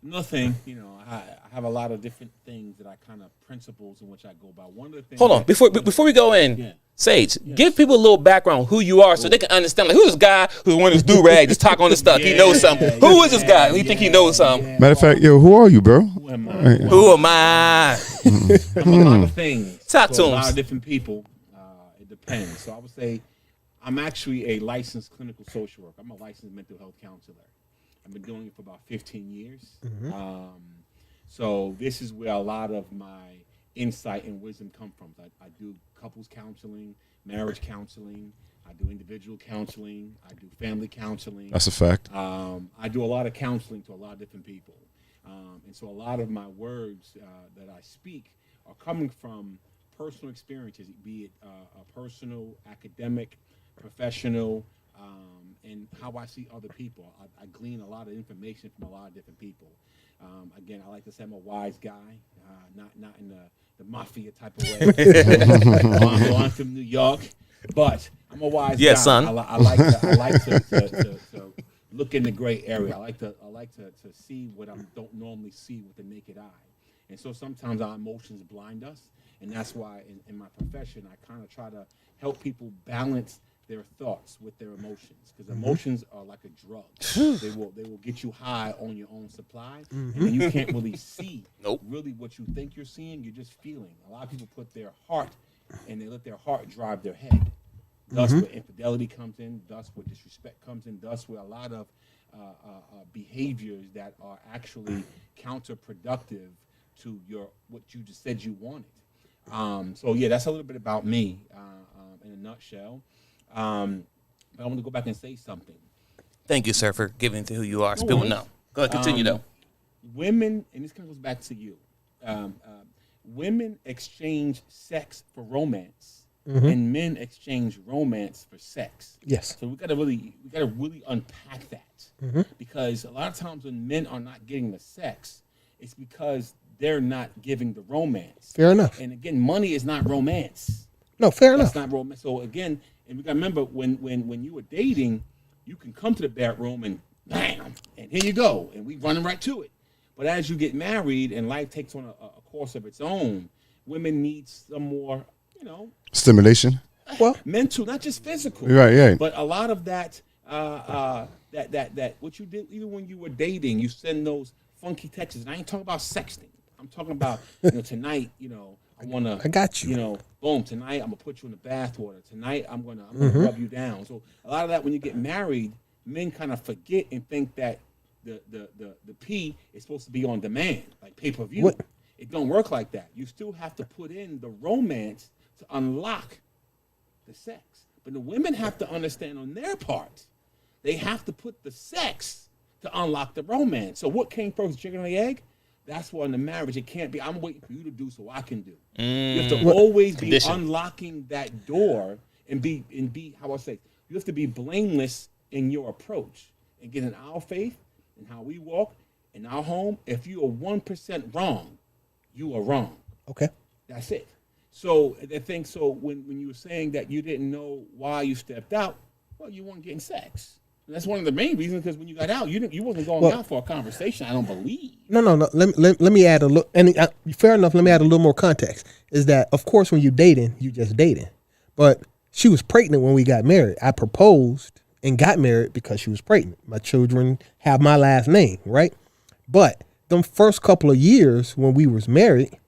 Another thing. You know, I have a lot of different things that I kind of principles in which I go by. One of the things. Hold on, before we go in, Sage, give people a little background who you are so they can understand. Like, who's this guy who's wearing this do rag, just talk on this stuff? He knows something. Who is this guy? You think he knows something? Matter of fact, yo, who are you, bro? Who am I? Who am I? I'm a lot of things. Talk So to a him. lot of different people. It depends. So I would say I'm actually a licensed clinical social worker. I'm a licensed mental health counselor. I've been doing it for about 15 years. So this is where a lot of my insight and wisdom come from. I do couples counseling, marriage counseling. I do individual counseling. I do family counseling. That's a fact. I do a lot of counseling to a lot of different people. And so a lot of my words that I speak are coming from personal experiences, be it personal, academic, professional, and how I see other people. I glean a lot of information from a lot of different people. Again, I like to say I'm a wise guy, not in the mafia type of way. I'm from New York, but I'm a wise guy. Son. I like to look in the gray area. I like to see what I don't normally see with the naked eye. And so sometimes our emotions blind us, and that's why in my profession I kind of try to help people balance their thoughts with their emotions, because emotions are like a drug. They will get you high on your own supply, and then you can't really see really what you think you're seeing. You're just feeling. A lot of people put their heart, and they let their heart drive their head. Thus where infidelity comes in, thus where disrespect comes in, thus where a lot of behaviors that are actually counterproductive to what you just said you wanted. So yeah, that's a little bit about me in a nutshell. But I want to go back and say something. Thank you, sir, for giving to who you are. So people know. Go ahead, continue though. Women, and this kind of goes back to you. Women exchange sex for romance, and men exchange romance for sex. Yes. So we gotta really unpack that, because a lot of times when men are not getting the sex, it's because they're not giving the romance. Fair enough. And again, money is not romance. No, fair That's enough. not romance. So again, and we got to remember when you were dating, you can come to the bedroom and bam, and here you go, and we running right to it. But as you get married and life takes on a course of its own, women need some more, Stimulation. Well, mental, not just physical. Right. But a lot of that, that what you did, even when you were dating, you send those funky texts. And I ain't talking about sexting. I'm talking about tonight. I got you. Boom. Tonight I'm gonna put you in the bath water. Tonight I'm gonna rub you down. So a lot of that when you get married, men kind of forget and think that the P is supposed to be on demand, like pay-per-view. What? It don't work like that. You still have to put in the romance to unlock the sex. But the women have to understand on their part, they have to put the sex to unlock the romance. So what came first, chicken or the egg? That's why in the marriage, it can't be, I'm waiting for you to do so I can do. You have to always be unlocking that door and be, how I say, you have to be blameless in your approach. And get in our faith and how we walk in our home, if you are 1% wrong, you are wrong. Okay. That's it. So I think when you were saying that you didn't know why you stepped out, well, you weren't getting sex. And that's one of the main reasons, because when you got out, you wasn't going out for a conversation, I don't believe. No. Let me add a little, and fair enough, let me add a little more context. Is that, of course, when you're dating, you just dating. But she was pregnant when we got married. I proposed and got married because she was pregnant. My children have my last name, right? But them first couple of years when we was married,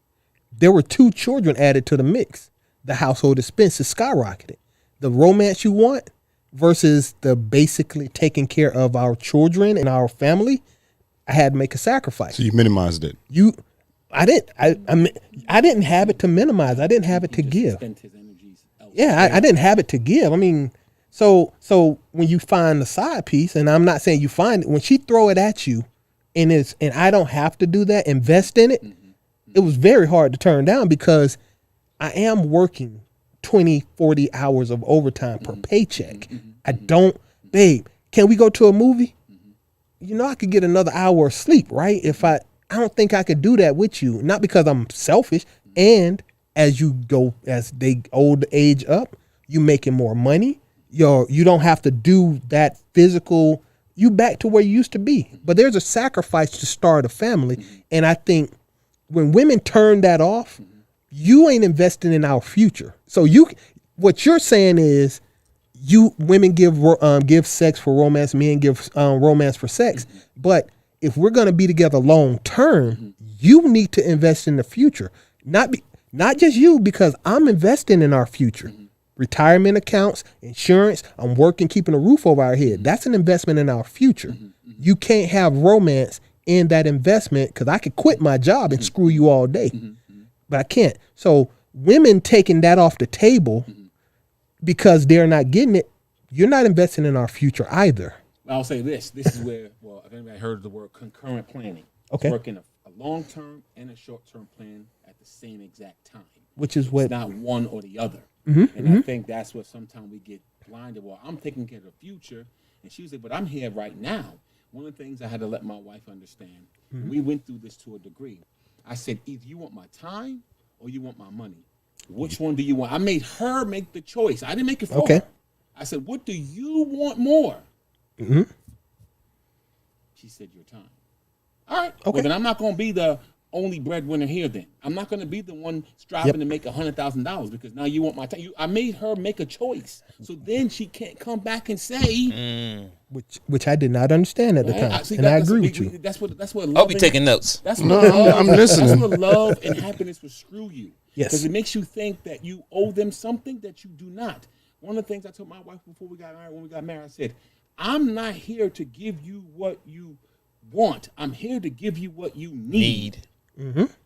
there were 2 children added to the mix. The household expenses skyrocketed. The romance you want versus the basically taking care of our children and our family, I had to make a sacrifice. So you minimized it. I didn't have it to minimize. I didn't have it to give. Yeah, I didn't have it to give. I mean, so when you find the side piece, and I'm not saying you find it, when she throw it at you, and I don't have to do that, invest in it, it was very hard to turn down, because I am working 20, 40 hours of overtime per paycheck. I don't, babe, can we go to a movie? You know, I could get another hour of sleep, right? I don't think I could do that with you. Not because I'm selfish. And as they old age up, you making more money. You don't have to do that physical, you back to where you used to be. But there's a sacrifice to start a family. And I think when women turn that off, you ain't investing in our future. So what you're saying is women give sex for romance, men give romance for sex. But if we're going to be together long term, you need to invest in the future. Not just you, because I'm investing in our future. Retirement accounts, insurance, I'm working, keeping a roof over our head. That's an investment in our future. You can't have romance in that investment, because I could quit my job and screw you all day. But I can't. So women taking that off the table because they're not getting it, you're not investing in our future either. I'll say this. This is where, if anybody heard the word concurrent planning. Okay. Working a long-term and a short-term plan at the same exact time. Which is what... It's not one or the other. And I think that's what sometimes we get blinded. Well, I'm taking care of the future. And she was like, but I'm here right now. One of the things I had to let my wife understand, we went through this to a degree. I said, either you want my time or you want my money. Which one do you want? I made her make the choice. I didn't make it for her. I said, what do you want more? She said, your time. All right. Okay. Well, then I'm not going to be the only breadwinner here then. I'm not going to be the one striving to make $100,000 because now you want my time. I made her make a choice. So then she can't come back and say... Which I did not understand at the time. I agree with you. That's what love... I'll be taking notes. That's what I'm listening. That's what love and happiness will screw you. Yes. Because it makes you think that you owe them something that you do not. One of the things I told my wife before we got married, when we got married, I said, I'm not here to give you what you want. I'm here to give you what you need.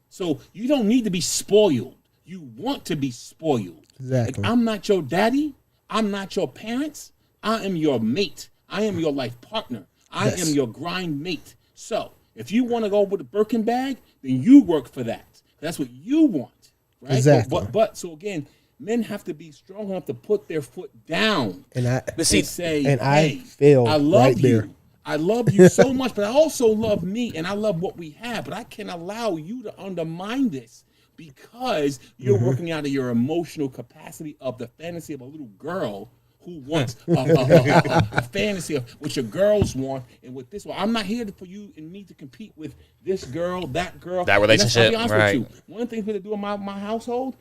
So you don't need to be spoiled. You want to be spoiled. Exactly. Like, I'm not your daddy. I'm not your parents. I am your mate. I am your life partner. I am your grind mate. So if you want to go with a Birkin bag, then you work for that. That's what you want. Right? Exactly. But so again, men have to be strong enough to put their foot down and say, hey, I failed I love right you. there. I love you so much, but I also love me, and I love what we have. But I can't allow you to undermine this because you're working out of your emotional capacity of the fantasy of a little girl who wants a fantasy of what your girls want and what this. Well, I'm not here for you and me to compete with this girl, that girl. That relationship, right. With you. One of the things we do in my household,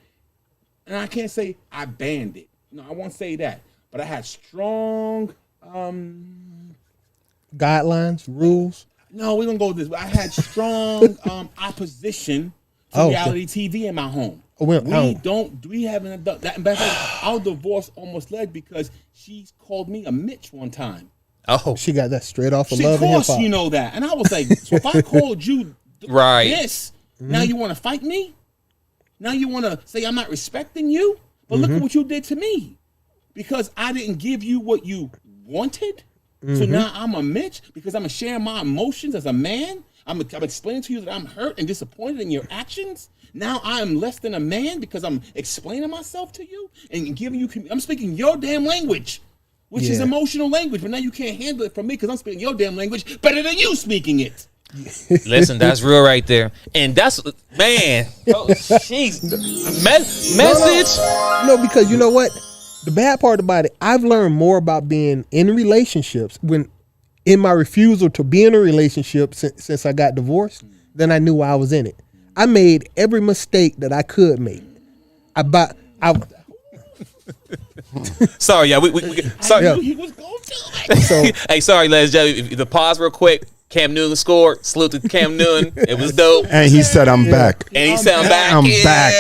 and I can't say I banned it. No, I won't say that. But I had strong... guidelines, rules. No, we're gonna go with this. I had strong opposition to reality TV in my home. We haven't done that. In fact, our divorce almost led because she called me a Mitch one time. Oh, she got that straight off of Love and Hip Hop. You know that, and I was like, so if I called you this, now you want to fight me? Now you want to say I'm not respecting you? But look at what you did to me, because I didn't give you what you wanted. So now I'm a Mitch because I'm sharing my emotions as a man. I'm explaining to you that I'm hurt and disappointed in your actions. Now I'm less than a man because I'm explaining myself to you and giving you. I'm speaking your damn language, which is emotional language. But now you can't handle it from me because I'm speaking your damn language better than you speaking it. Listen, that's real right there, and that's man. Oh, jeez, message. No, because you know what. The bad part about it, I've learned more about being in relationships in my refusal to be in a relationship since I got divorced than I knew I was in it. I made every mistake that I could make. Sorry, yeah, we sorry. I knew he was going to it. Hey, sorry, ladies and gentlemen. The pause real quick. Cam Newton scored. Salute to Cam Newton. It was dope. And he said, I'm back. And he said, I'm back. I'm back.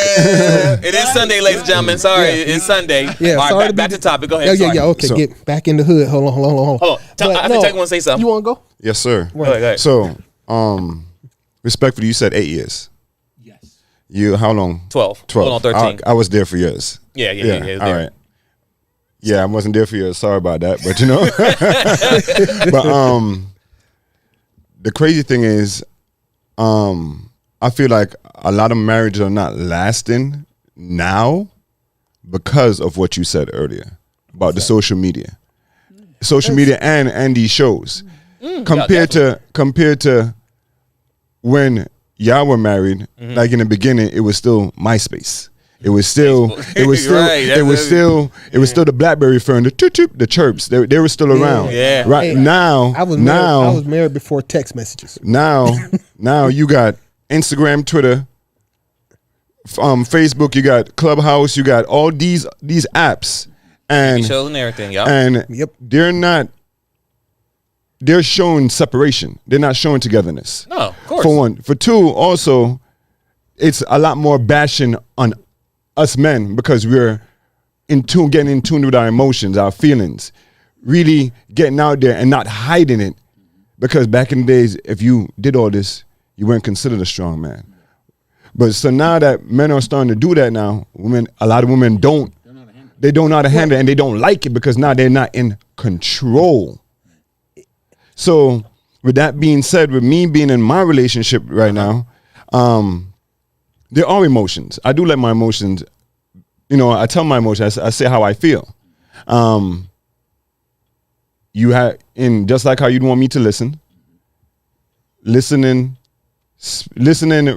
It is Sunday, ladies and gentlemen. Sorry, it's Sunday. Yeah, all right, back to the topic. Go ahead. Okay, So, get back in the hood. Hold on. I think Tech want to say something. You want to go? Yes, sir. Go ahead. So, respectfully, you said 8 years. Yes. You, how long? 12. 12. Hold on, 13. I was there for years. Yeah. All right. Yeah, I wasn't there for years. Sorry about that, but you know. But the crazy thing is, I feel like a lot of marriages are not lasting now because of what you said earlier about the social media. Social media and these shows. Compared to when y'all were married, like in the beginning, it was still MySpace. It was still Facebook. it was still Right, it was still it was still the BlackBerry phone, the toot toot, the chirps. They were still around. Yeah. Right Hey, now, I was married before text messages. now you got Instagram, Twitter, Facebook, you got Clubhouse, you got all these apps, and Shows and everything, y'all. and Yep. they're showing separation. They're not showing togetherness. No, of course. For one. For two, also, it's a lot more bashing on us men because we're getting in tune with our emotions, our feelings, really getting out there and not hiding it. Because back in the days, if you did all this, you weren't considered a strong man. But so now that men are starting to do that now, a lot of women don't know how to handle it, and they don't like it because now they're not in control. So with that being said, with me being in my relationship right now, there are emotions. I do let my emotions, I tell my emotions, I say how I feel. Just like how you'd want me to listen, listening,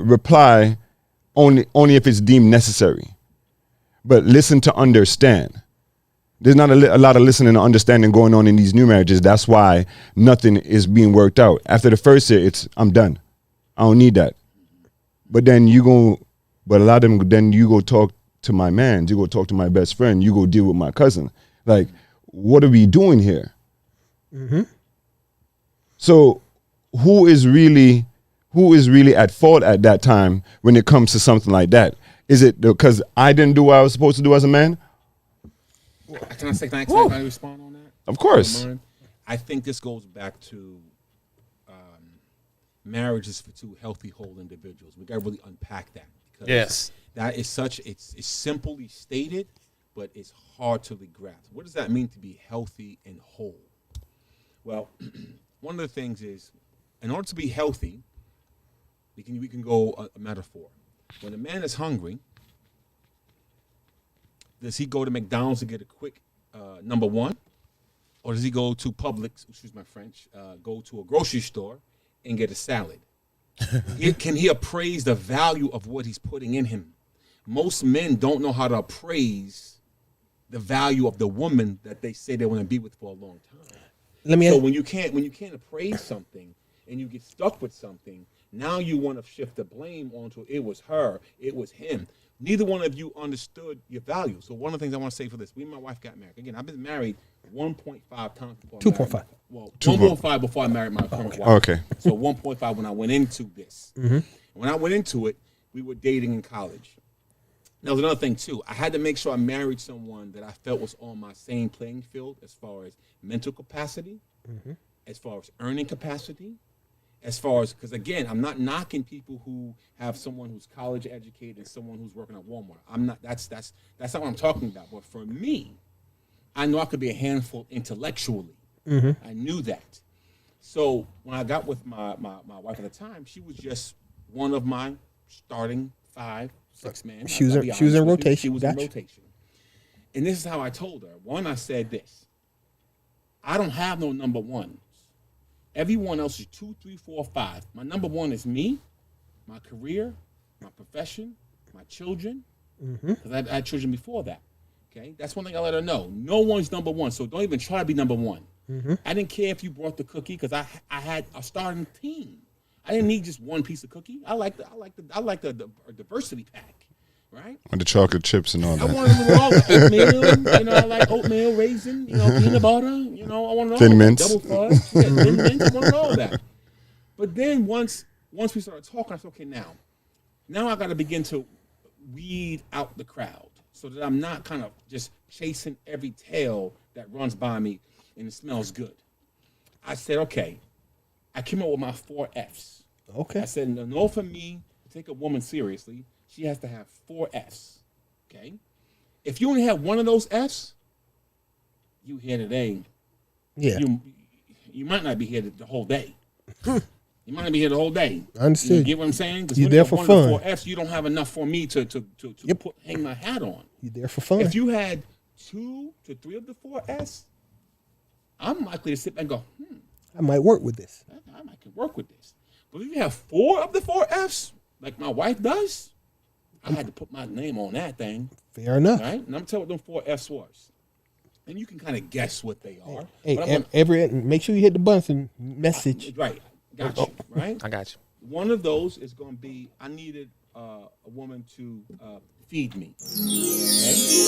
reply only if it's deemed necessary. But listen to understand. There's not a lot of listening and understanding going on in these new marriages. That's why nothing is being worked out. After the first year, I'm done. I don't need that. But then a lot of them, then you go talk to my man, you go talk to my best friend, you go deal with my cousin. Like, what are we doing here? Mm-hmm. So who is really at fault at that time when it comes to something like that? Is it because I didn't do what I was supposed to do as a man? Can I respond on that? Of course. I think this goes back to marriages for two healthy, whole individuals. We got to really unpack that. Because Yes. that is it's simply stated, but it's hard to really grasp. What does that mean to be healthy and whole? Well, one of the things is, in order to be healthy, we can go a metaphor. When a man is hungry, does he go to McDonald's to get a quick number one? Or does he go to Publix, excuse my French, go to a grocery store and get a salad? Can he appraise the value of what he's putting in him? Most men don't know how to appraise the value of the woman that they say they want to be with for a long time. When you can't appraise something and you get stuck with something, now you want to shift the blame onto it was her, it was him. Neither one of you understood your value. So one of the things I want to say for this, me and my wife got married. Again, I've been married 1.5 times before. 2.5. Well, 1.5 before I married my current wife. Okay. So 1.5 when I went into this. Mm-hmm. When I went into it, we were dating in college. That was another thing too. I had to make sure I married someone that I felt was on my same playing field as far as mental capacity, as far as earning capacity, as far as, because again, I'm not knocking people who have someone who's college educated and someone who's working at Walmart. I'm not. That's not what I'm talking about. But for me, I know I could be a handful intellectually. I knew that. So when I got with my wife at the time, she was just one of my starting 5, 6 men. She was in rotation. She was in rotation. And this is how I told her. One, I said this. I don't have no number ones. Everyone else is 2, 3, 4, 5. My number one is me, my career, my profession, my children. Because I had children before that. Okay, that's one thing I let her know. No one's number one, so don't even try to be number one. I didn't care if you brought the cookie because I had a starting team. I didn't need just one piece of cookie. I like the diversity pack, right? And the chocolate chips and all that. I wanted all the oatmeal. I like oatmeal, raisin, peanut butter. I wanted all Thin that. mints. Double fudge, thin mints. I wanted all that. But then once we started talking, I said, okay, now I got to begin to weed out the crowd so that I'm not kind of just chasing every tail that runs by me and it smells good. I said, okay. I came up with my 4 Fs. Okay. I said, in order for me to take a woman seriously, she has to have 4 Fs. Okay? If you only have one of those Fs, you here today. Yeah. You might not be here the whole day. You might not be here the whole day. Understood. You get what I'm saying? You there for fun. One of the 4Fs, you don't have enough for me to hang my hat on. You there for fun. If you had 2 to 3 of the 4S, I'm likely to sit back and go, I might work with this. I might can work with this. But if you have 4 of the 4Fs, like my wife does, I had to put my name on that thing. Fair enough. Right? And I'm telling what them 4Fs was. And you can kind of guess what they are. Hey, make sure you hit the button message. Right. Got you. Right? I got you. One of those is going to be, I needed a woman to feed me. Okay? Feed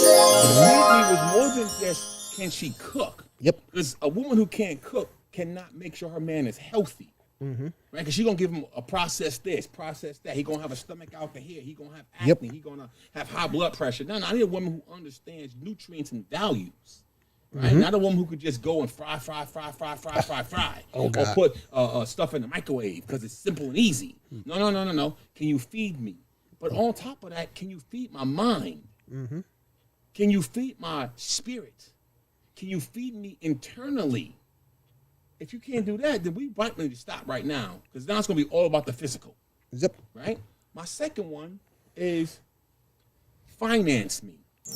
me was more than just, can she cook? Yep. Because a woman who can't cook cannot make sure her man is healthy. Right? Because she's going to give him a process this, process that. He's going to have a stomach out to here. He's going to have acne. Yep. He's going to have high blood pressure. No, I need a woman who understands nutrients and values. Right? Not a woman who could just go and fry. Oh, God. Or put stuff in the microwave because it's simple and easy. No. Can you feed me? But on top of that, can you feed my mind? Can you feed my spirit? Can you feed me internally? If you can't do that, then we might need to stop right now because now it's going to be all about the physical. Yep. Right? My second one is finance me. To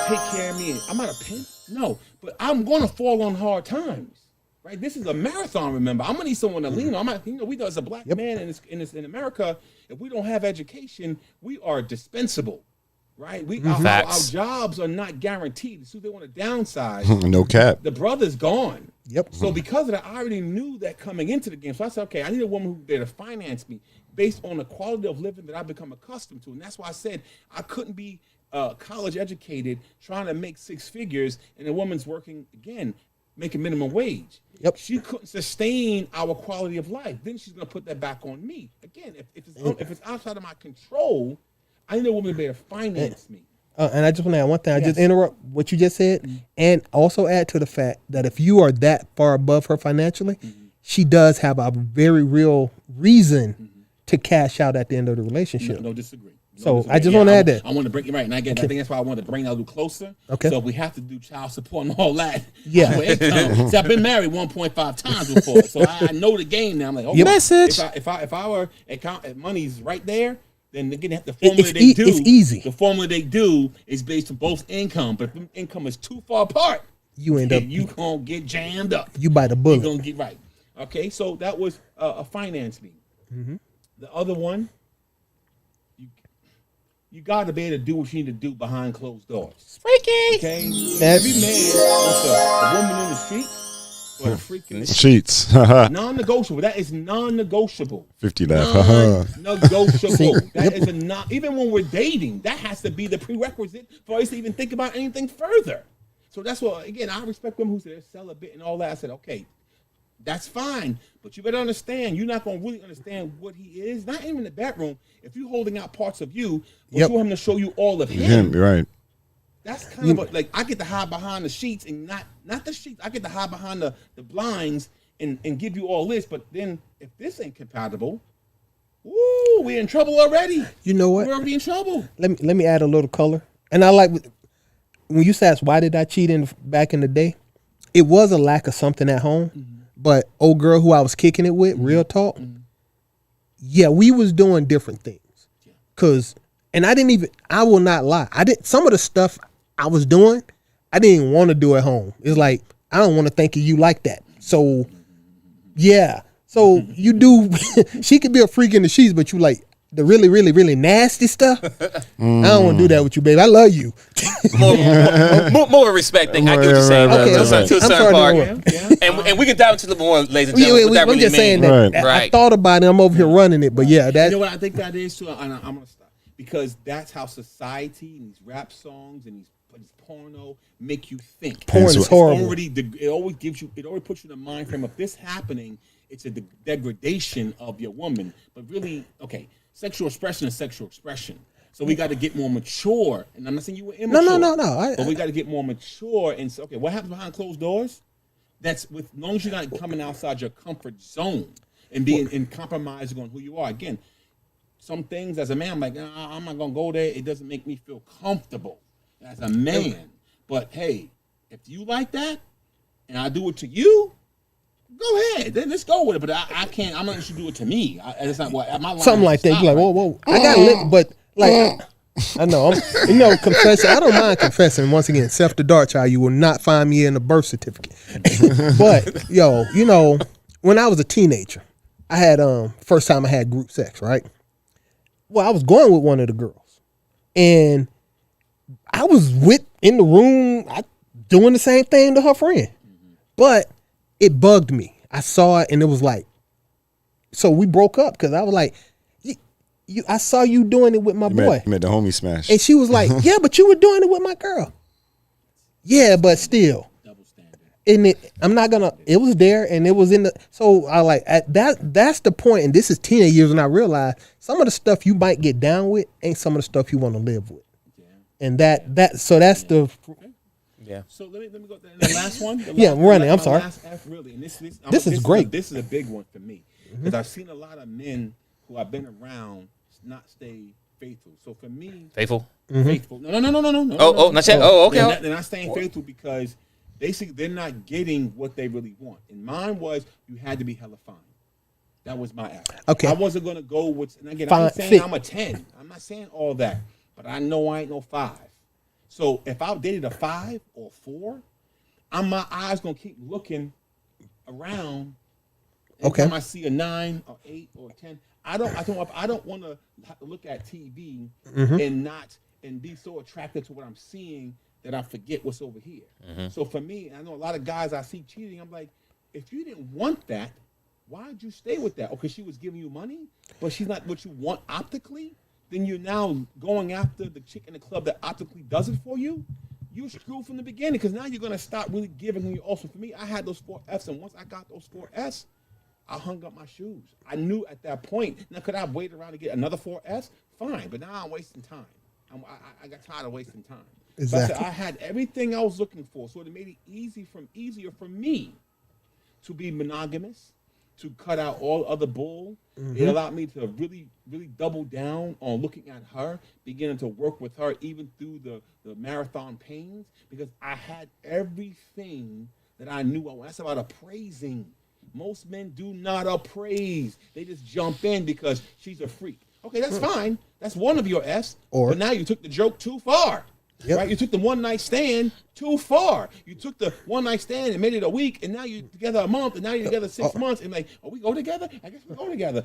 take care of me. I'm not a pimp. No, but I'm going to fall on hard times. Right? This is a marathon. Remember, I'm gonna need someone to lean on. We as a black man in America, if we don't have education, we are dispensable. Right? Our jobs are not guaranteed. So they want to downsize. No cap. The brother's gone. Yep. So because of that, I already knew that coming into the game. So I said, okay, I need a woman who's there to finance me based on the quality of living that I've become accustomed to. And that's why I said I couldn't be college educated trying to make 6 figures and a woman's working, again, making minimum wage. Yep. She couldn't sustain our quality of life. Then she's going to put that back on me. Again, if it's outside of my control, I need a woman to be able to finance me. And I just want to add one thing. I just interrupt what you just said, and also add to the fact that if you are that far above her financially, she does have a very real reason to cash out at the end of the relationship. No disagree. I just want to add that. I want to bring it right, and I think that's why I wanted to bring that a little closer. Okay. So if we have to do child support and all that. Yeah. See, I've been married 1.5 times before, so I know the game now. I'm like, okay, message. If our account money's right there, then again, the It's easy. The formula they do is based on both income, but if income is too far apart, you end up you gonna get jammed up. You bite a bullet. You gonna get right. Okay, so that was a finance meeting. The other one, you got to be able to do what you need to do behind closed doors. Freaky. Okay, every man wants a woman in the street. Or a freaking Sheets. Non-negotiable. That is non-negotiable. 50 laugh. Non-negotiable. That is a non. Even when we're dating, that has to be the prerequisite for us to even think about anything further. So that's what. Again, I respect them who say they're celibate and all that. I said, okay, that's fine, but you better understand. You're not going to really understand what he is. Not even in the bedroom. If you're holding out parts of you, but you want him to show you all of him. Right. That's kind of like I get to hide behind the sheets and not the sheets. I get to hide behind the blinds and give you all this. But then if this ain't compatible, woo, we're in trouble already. You know what? We're already in trouble. Let me add a little color. And I like when you asked why did I cheat back in the day? It was a lack of something at home. But old girl who I was kicking it with, real talk. Yeah, we was doing different things. And I will not lie. Some of the stuff I was doing, I didn't even want to do at home. It's like, I don't want to think of you like that. So, yeah. So you do, she could be a freak in the sheets, but you like the really, really, really nasty stuff. I don't want to do that with you, baby. I love you. more respect thing. I get what you're saying. Okay, to a certain part. And we can dive into a little more, ladies and gentlemen. What that I'm really just saying mean. that I thought about it. I'm over here running it. But yeah, You know what I think that is too? And I'm going to stop. Because that's how society and these rap songs and these porno make you think. Porn is horrible. It always puts you in the mind frame of this happening. It's a degradation of your woman. But really, okay, sexual expression is sexual expression. So we got to get more mature. And I'm not saying you were immature. No. But we got to get more mature and say, okay, what happens behind closed doors? That's as long as you're not coming outside your comfort zone and being and compromising on who you are. Again, some things as a man, I'm like, I'm not gonna go there. It doesn't make me feel comfortable as a man. But hey, if you like that, and I do it to you, Go ahead. Then let's go with it. But I can't. I'm not going to do it to me. That's not what my line. Something like that. You like, whoa. I got lit, but like, I know. Confession. I don't mind confessing. Once again, self to dark child. You will not find me in the birth certificate. But when I was a teenager, I had first time I had group sex. Right. Well, I was going with one of the girls, and I was in the room doing the same thing to her friend, but it bugged me. I saw it, and it was like, so we broke up because I was like, I saw you doing it with my boy. You met the homie smash. And she was like, yeah, but you were doing it with my girl. Yeah, but still. Double standard. And it was there, and it was in the, so I like, that's the point, and this is teenage years when I realized some of the stuff you might get down with ain't some of the stuff you want to live with. Yeah. And so that's the... Yeah. So let me go to the last one. Running. I'm sorry. Last F, really. And this is great. This is a big one for me because I've seen a lot of men who I've been around not stay faithful. So for me, faithful. No. Oh, not yet. Oh, okay. They're not staying faithful because basically they're not getting what they really want. And mine was you had to be hella fine. That was my F. Okay. I wasn't gonna go with. And again, fine, I'm saying I'm a 10. I'm not saying all that, but I know I ain't no 5. So if I dated a 5 or 4, my eyes gonna keep looking around. Okay. Anytime I see a 9 or 8 or 10, I don't want to look at TV and be so attracted to what I'm seeing that I forget what's over here. So for me, I know a lot of guys I see cheating. I'm like, if you didn't want that, why'd you stay with that? Okay, she was giving you money, but she's not what you want optically. Then you're now going after the chick in the club that optically does it for you. You screwed from the beginning because now you're going to stop really giving you. Also, for me, I had those 4 Fs, and once I got those 4 Fs, I hung up my shoes. I knew at that point. Now, could I wait around to get another 4 Fs? Fine, but now I'm wasting time. I got tired of wasting time. Exactly. But I had everything I was looking for, so it made it easier for me to be monogamous, to cut out all other bull. It allowed me to really, really double down on looking at her, beginning to work with her even through the marathon pains, because I had everything that I knew. That's about appraising. Most men do not appraise. They just jump in because she's a freak. Okay, that's fine. That's one of your F's. But now you took the joke too far. Yep. Right? You took the one night stand too far. You took the one night stand and made it a week, and now you're together a month, and now you're together 6 months, and like, oh, we go together? I guess we go together.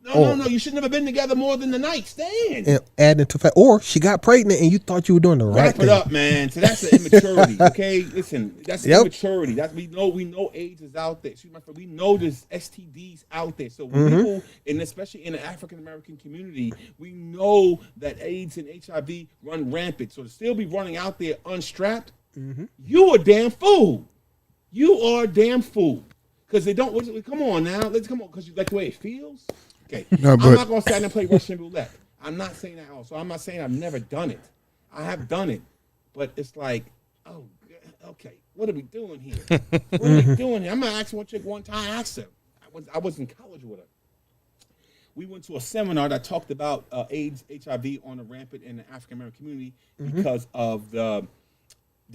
No, you should never been together more than the night stand. And adding to fact, or she got pregnant and you thought you were doing the right thing. Wrap it up, man. So that's the immaturity. Okay, listen, that's immaturity. We know AIDS is out there. We know there's STDs out there. So people, and especially in the African American community, we know that AIDS and HIV run rampant. So to still be running out there unstrapped, you a damn fool. You are a damn fool. Because they don't. Come on now. Let's come on. Because you like the way it feels. Okay. I'm not gonna stand and play Russian roulette. I'm not saying that also. I'm not saying I've never done it. I have done it, but it's like, oh, okay. What are we doing here? What are we doing here? I'm gonna ask one chick one time. I asked her. I was in college with her. We went to a seminar that talked about AIDS, HIV on the rampant in the African American community because of the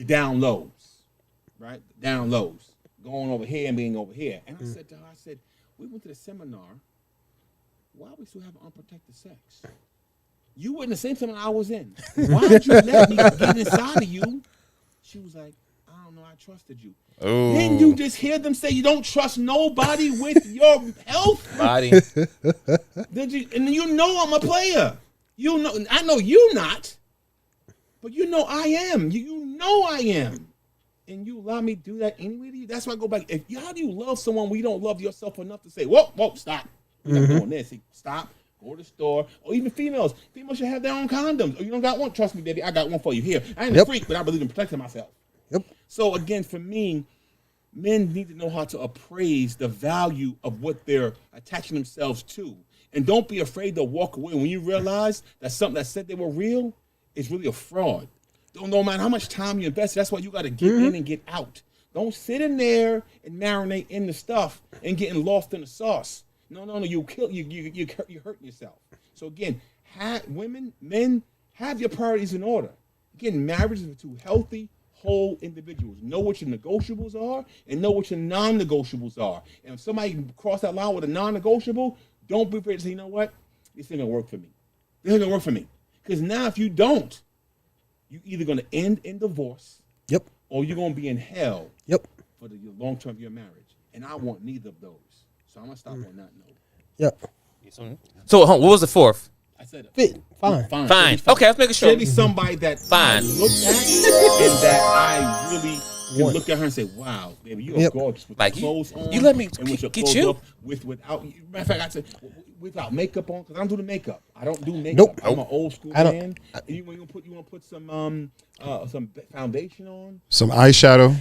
down lows, right? Down lows, going over here and being over here. And I said to her, we went to the seminar. Why are we still having unprotected sex? You were in the same seminar I was in. Why did you let me get inside of you? She was like, I don't know, I trusted you. Oh. Didn't you just hear them say you don't trust nobody with your health? Body. Did you? And you know I'm a player. You know, I know you not, but you know I am. You know I am. And you allow me to do that anyway to you? That's why I go back. How do you love someone when you don't love yourself enough to say, whoa, stop. You're not doing this. Stop. Go to the store. Or even females. Females should have their own condoms. Oh, you don't got one? Trust me, baby. I got one for you. Here. I ain't a freak, but I believe in protecting myself. Yep. So again, for me, men need to know how to appraise the value of what they're attaching themselves to. And don't be afraid to walk away when you realize that something that said they were real is really a fraud. No matter how much time you invest, that's why you got to get in and get out. Don't sit in there and marinate in the stuff and getting lost in the sauce. No, you're hurting yourself. So again, men, have your priorities in order. Again, marriage is for two healthy, whole individuals. Know what your negotiables are and know what your non-negotiables are. And if somebody cross that line with a non-negotiable, don't be afraid to say, you know what? This ain't gonna work for me. This ain't gonna work for me. Because now if you don't, you're either gonna end in divorce. Yep. Or you're gonna be in hell. Yep. For the long term of your marriage. And I want neither of those. So I'm gonna stop on that note. Yep. So what was the fourth? I said Fit. Fine. Fine. Okay, let's make sure. Should be somebody that Fine. I look at and that I really can look at her and say, "Wow, baby, you're gorgeous with Like, your clothes on." you let me and with your get clothes you? off, without. Matter of fact, I said without makeup on because I don't do the makeup. I don't do makeup. I'm an old school man. You want to put some foundation on, Some eyeshadow.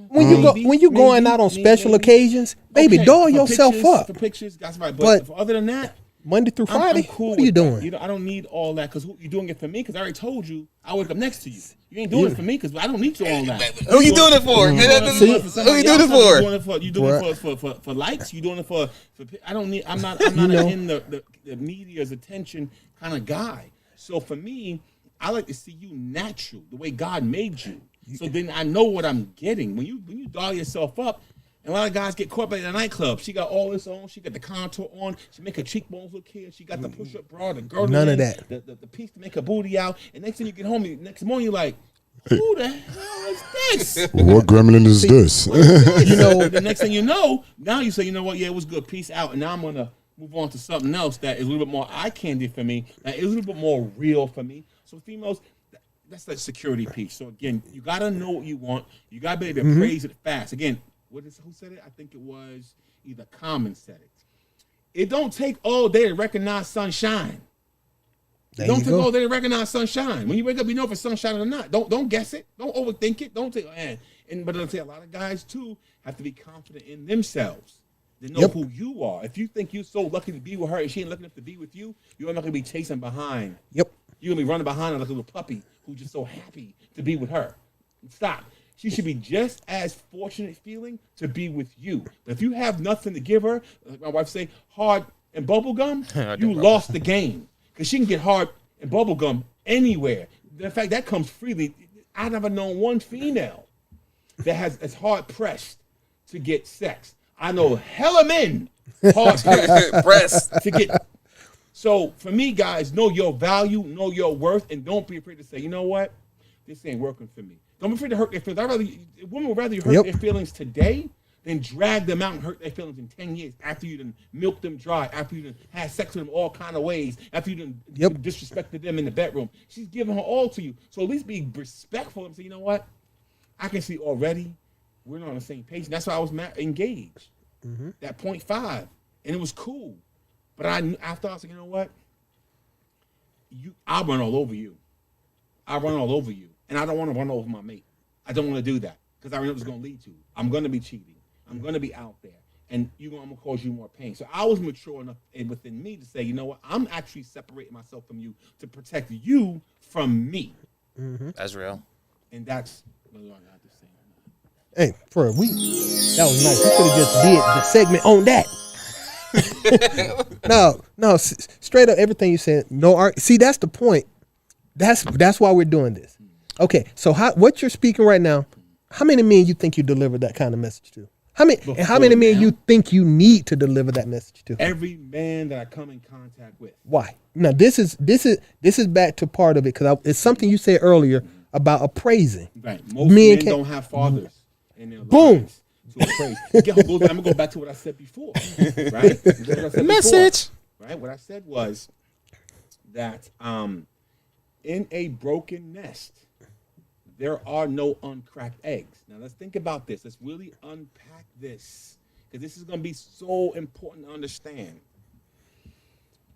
When you going out on special occasions, baby, doll yourself up. For pictures, that's right. But other than that, Monday through Friday, I'm cool what are you with doing? that. I don't need all that because you're doing it for me. Because I already told you I wake up next to you. You ain't doing it for me because I don't need you all that. Who you doing it for? Who you doing it for? You doing it for likes? You doing it for? I don't need. I'm not in the media's attention kind of guy. So for me, I like to see you natural, the way God made you. So then I know what I'm getting. When you doll yourself up. And a lot of guys get caught by the nightclub. She got all this on. She got the contour on. She make her cheekbones look here. She got the push-up bra, the girdle. None of that. The piece to make her booty out. And next thing you get home, next morning you're like, who the hell is this? What gremlin is this? The next thing you know, now you say, you know what? Yeah, it was good. Peace out. And now I'm gonna move on to something else that is a little bit more eye candy for me. That is a little bit more real for me. So females. That's the security piece. So again, you gotta know what you want. You gotta be able to praise it fast. Again. Who said it? I think it was either Common said it. It don't take all day to recognize sunshine. It don't take all day to recognize sunshine. When you wake up, you know if it's sunshine or not. Don't guess it. Don't overthink it. Don't take but I'll say a lot of guys too have to be confident in themselves. They know who you are. If you think you're so lucky to be with her and she ain't lucky enough to be with you, you're not gonna be chasing behind. Yep. You're gonna be running behind her like a little puppy who's just so happy to be with her. Stop. She should be just as fortunate feeling to be with you. But if you have nothing to give her, like my wife say, hard and bubble gum, you lost the game. Because she can get hard and bubble gum anywhere. In fact, that comes freely. I've never known one female that has as hard pressed to get sex. I know hella men hard pressed to get. So for me, guys, know your value, know your worth, and don't be afraid to say, you know what? This ain't working for me. Don't be afraid to hurt their feelings. Women would rather you hurt their feelings today than drag them out and hurt their feelings in 10 years after you done milked them dry, after you done had sex with them all kind of ways, after you done disrespected them in the bedroom. She's giving her all to you. So at least be respectful and say, you know what? I can see already we're not on the same page. And that's why I was engaged. That 0.5. And it was cool. But after I was like, you know what? I'll run all over you. I'll run all over you. And I don't want to run over my mate. I don't want to do that because I know what it's going to lead to. I'm going to be cheating. I'm going to be out there. And I'm going to cause you more pain. So I was mature enough within me to say, you know what? I'm actually separating myself from you to protect you from me. That's real. And that's what I have to say. Hey, that was nice. We could have just did the segment on that. No, straight up everything you said. No art. See, that's the point. That's why we're doing this. Okay, so what you're speaking right now, how many men you think you delivered that kind of message to? How many men you think you need to deliver that message to? Every man that I come in contact with. Why? Now this is back to part of it because it's something you said earlier about appraising. Right. Most men don't have fathers in their lives to appraise. I'm gonna go back to what I said before. Right? Message. Right? What I said was that in a broken nest, there are no uncracked eggs. Now, let's think about this. Let's really unpack this because this is going to be so important to understand.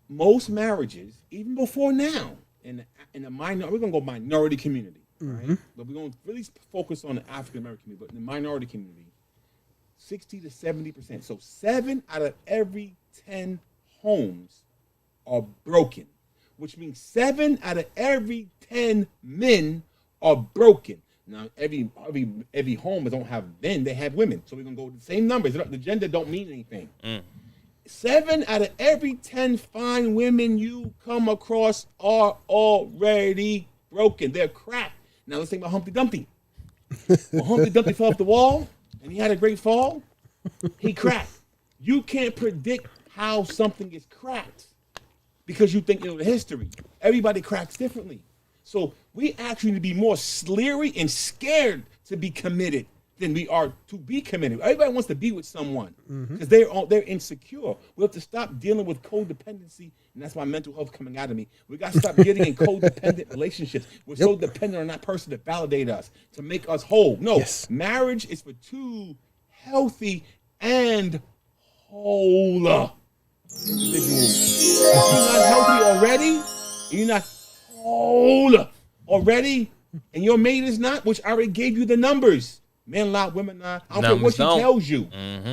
Most marriages, even before now, in the minority, we're going to go minority community, right? But we're going to really focus on the African American community, but in the minority community, 60 to 70%. So 7 out of every 10 homes are broken, which means 7 out of every 10 men are broken. Now, every home don't have men, they have women. So we're going to go with the same numbers. The gender don't mean anything. 7 out of every 10 fine women you come across are already broken. They're cracked. Now let's think about Humpty Dumpty. When Humpty Dumpty fell off the wall and he had a great fall, he cracked. You can't predict how something is cracked because you think you know the history. Everybody cracks differently. So we actually need to be more leery and scared to be committed than we are to be committed. Everybody wants to be with someone because they're insecure. We have to stop dealing with codependency, and that's why mental health coming out of me. We got to stop getting in codependent relationships. We're so dependent on that person to validate us, to make us whole. No, marriage is for two healthy and whole individuals. If you're not healthy already, you're not whole already, and your mate is not, which I already gave you the numbers. Men lie, women lie. I don't care what she tells you.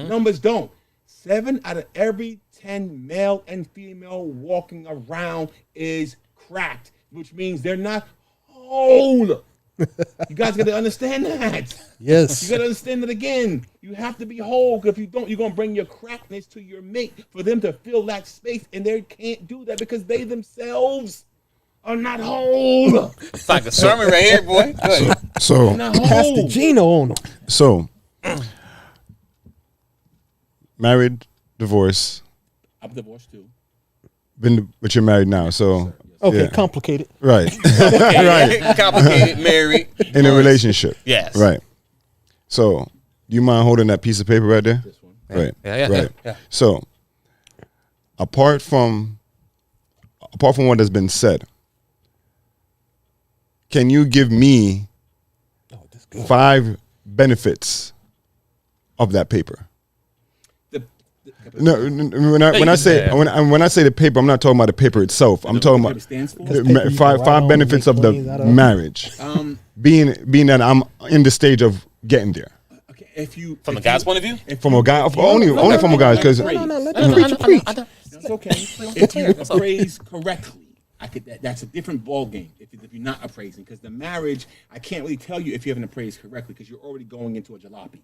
Numbers don't. 7 out of every 10 male and female walking around is cracked, which means they're not whole. You guys got to understand that. Yes. You got to understand that again. You have to be whole, because if you don't, you're going to bring your crackness to your mate for them to fill that space, and they can't do that because they themselves are not whole. It's like a sermon right here, boy. Go ahead. So Pastor Gino on them. So, married, divorced. I'm divorced too. But you're married now, so Okay, yeah. complicated. Right. Right. Complicated, married. In a relationship. Yes. Right. So, do you mind holding that piece of paper right there? This one. Right. Yeah. Right. Yeah. So, apart from what has been said, can you give me 5 benefits of that paper? No, when I say the paper, I'm not talking about the paper itself. I'm talking about five benefits of the marriage. Being that I'm in the stage of getting there. Okay, if you From a guy's point of view? From a guy, only from a guy, because No, let the preacher preach. That's okay. If you appraise correctly, that's a different ball game. If you're not appraising, because the marriage, I can't really tell you if you haven't appraised correctly, because you're already going into a jalopy,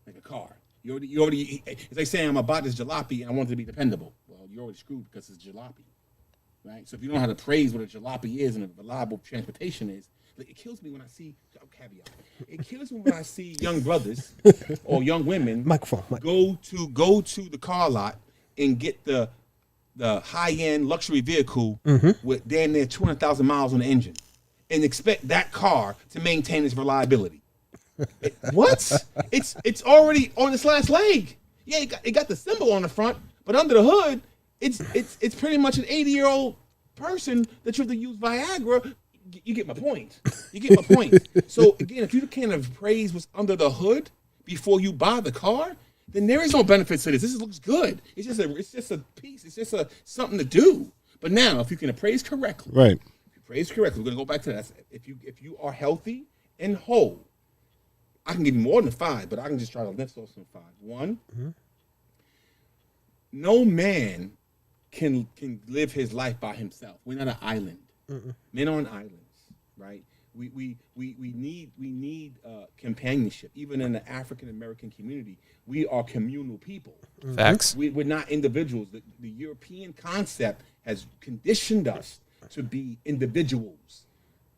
like a car. You already. It's like saying I'm about this jalopy and I want it to be dependable. Well, you're already screwed because it's jalopy, right? So if you don't know how to praise what a jalopy is and a reliable transportation is, it kills me when I see caveat. It kills me when I see young brothers or young women go to the car lot and get the high-end luxury vehicle with damn near 200,000 miles on the engine and expect that car to maintain its reliability. What? It's already on its last leg. Yeah, it got the symbol on the front, but under the hood, it's pretty much an 80-year-old person that you have to use Viagra. You get my point. So again, if you can't appraise what's under the hood before you buy the car, then there is no benefits to this. This looks good. It's just a piece. It's just something to do. But now, if you can appraise correctly, right? If you appraise correctly, we're gonna go back to that. If you are healthy and whole, I can give you more than 5, but I can just try to lift off some 5. 1, no man can live his life by himself. We're not an island. Men aren't islands, right? We need companionship. Even in the African American community, we are communal people. Facts. We're not individuals. The European concept has conditioned us to be individuals.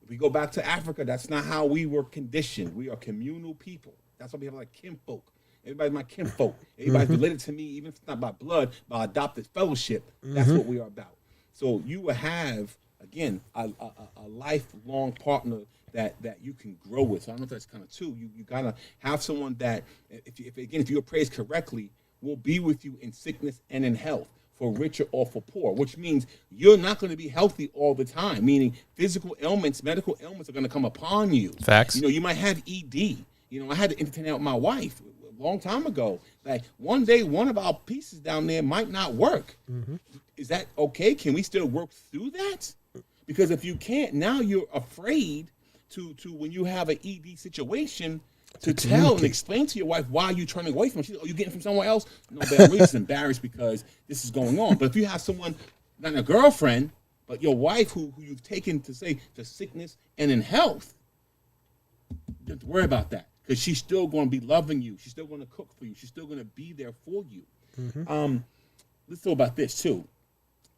If we go back to Africa, that's not how we were conditioned. We are communal people. That's why we have like kinfolk. Everybody's my kinfolk. Everybody's related to me, even if it's not by blood, by adopted fellowship. That's what we are about. So you will have, again, a lifelong partner that you can grow with. So I don't know if that's kind of 2. You gotta have someone that, if you appraise correctly, will be with you in sickness and in health, for richer or for poor, which means you're not going to be healthy all the time, meaning physical ailments, medical ailments are going to come upon you. Facts. You might have ED. I had to entertain out my wife a long time ago. Like one day, one of our pieces down there might not work. Is that okay? Can we still work through that? Because if you can't, now you're afraid to when you have an ED situation, to tell and explain to your wife why you're turning away from her. She's like, oh, you getting from somewhere else? No, but I'm really just embarrassed because this is going on. But if you have someone, not a girlfriend, but your wife who you've taken to sickness and in health, you don't have to worry about that, because she's still going to be loving you. She's still going to cook for you. She's still going to be there for you. Let's talk about this too.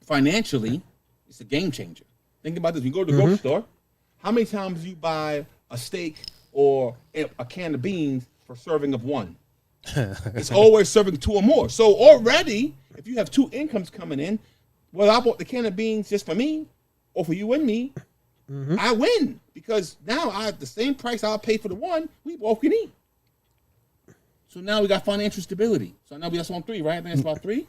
Financially, it's a game changer. Think about this. When you go to the grocery store, How many times do you buy a steak or a can of beans for serving of one? It's always serving 2 or more. So already, if you have 2 incomes coming in, well, I bought the can of beans just for me or for you and me, I win because now the same price I'll pay for the one, we both can eat. So now we got financial stability. So now that's on 3, right? I think it's about 3.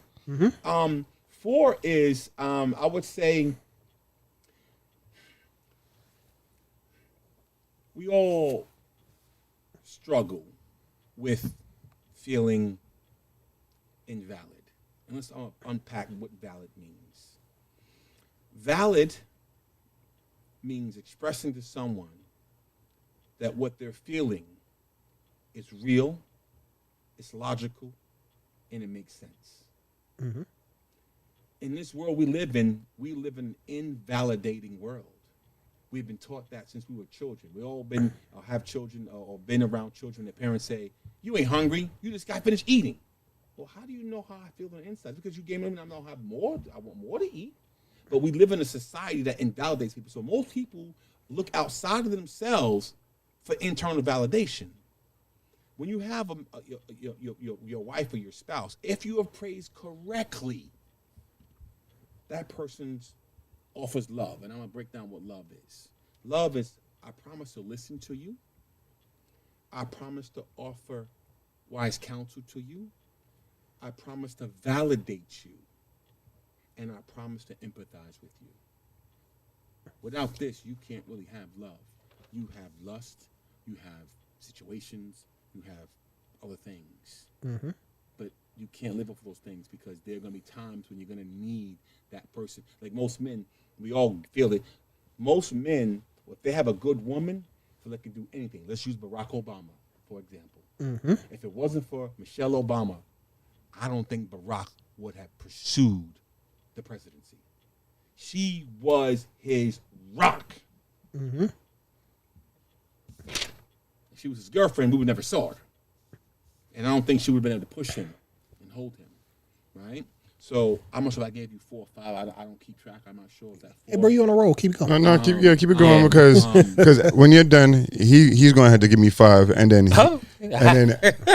4 is, I would say, we all struggle with feeling invalid. And let's unpack what valid means. Valid means expressing to someone that what they're feeling is real, it's logical, and it makes sense. In this world we live in an invalidating world. We've been taught that since we were children. We all been have children or been around children. Their parents say, "You ain't hungry. You just got finished eating." Well, how do you know how I feel on the inside? Because you gave me, I don't have more. I want more to eat. But we live in a society that invalidates people. So most people look outside of themselves for internal validation. When you have your wife or your spouse, if you have praised correctly, that person's offers love. And I'm going to break down what love is. Love is, I promise to listen to you. I promise to offer wise counsel to you. I promise to validate you. And I promise to empathize with you. Without this, you can't really have love. You have lust. You have situations. You have other things. But you can't live off of those things because there are going to be times when you're going to need that person. Like most men, we all feel it. Most men, if they have a good woman, feel they can do anything. Let's use Barack Obama, for example. If it wasn't for Michelle Obama, I don't think Barack would have pursued the presidency. She was his rock. If she was his girlfriend, we would never saw her. And I don't think she would have been able to push him and hold him, right? So I'm not sure if I gave you 4 or 5. I don't keep track. I'm not sure if that's 4. Hey, bro, you on a roll. Keep it going. No, keep it going because when you're done, he's going to have to give me 5, and then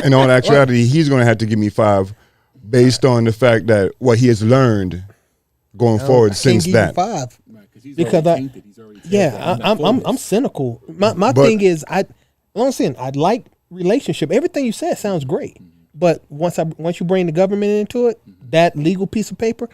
in all actuality, he's going to have to give me 5 based on the fact that what he has learned going forward since that. 5 Right, because I'm cynical. My thing is I'm saying I like relationship. Everything you said sounds great, but once you bring the government into it, that legal piece of paper,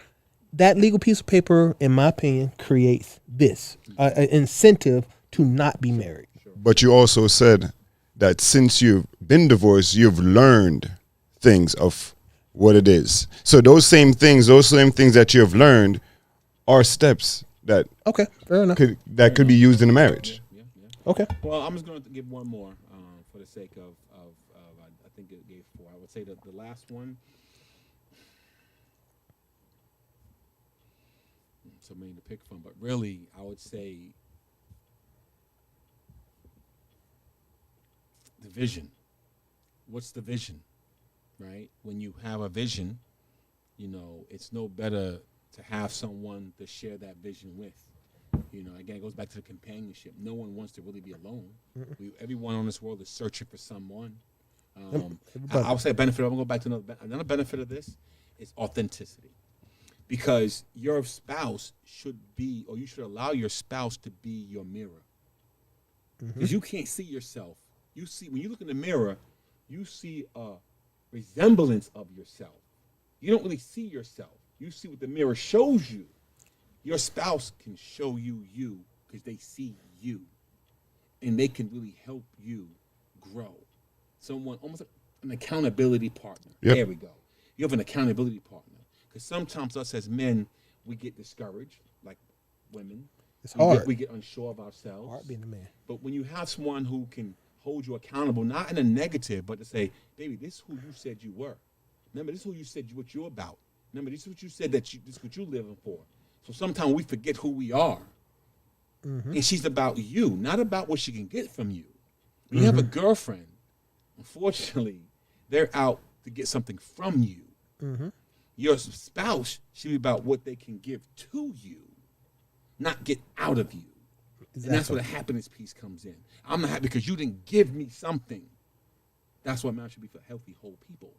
in my opinion, creates this an incentive to not be married. But you also said that since you've been divorced, you've learned things of what it is. So those same things that you have learned are steps that fair enough. could be used in a marriage. Okay. Well, I'm just going to give one more for the sake of I think it gave 4. I would say that the last one. So many to pick from, but really, I would say the vision. What's the vision, right? When you have a vision, it's no better to have someone to share that vision with. Again, it goes back to the companionship. No one wants to really be alone. Everyone on this world is searching for someone. I would say a benefit. I'm going to go back to another benefit of this is authenticity. Because your spouse should be, or you should allow your spouse to be your mirror. Because you can't see yourself. When you look in the mirror, you see a resemblance of yourself. You don't really see yourself. You see what the mirror shows you. Your spouse can show you because they see you. And they can really help you grow. Someone, almost like an accountability partner. Yep. There we go. You have an accountability partner. Because sometimes us as men, we get discouraged, like women. It's hard. We get unsure of ourselves. Hard being a man. But when you have someone who can hold you accountable, not in a negative, but to say, baby, this is who you said you were. Remember, this is who you said what you're about. Remember, this is what you said this is what you're living for. So sometimes we forget who we are. And she's about you, not about what she can get from you. When you have a girlfriend, unfortunately, they're out to get something from you. Your spouse should be about what they can give to you, not get out of you. And that's where the happiness piece comes in. I'm not happy because you didn't give me something. That's why marriage should be for healthy, whole people.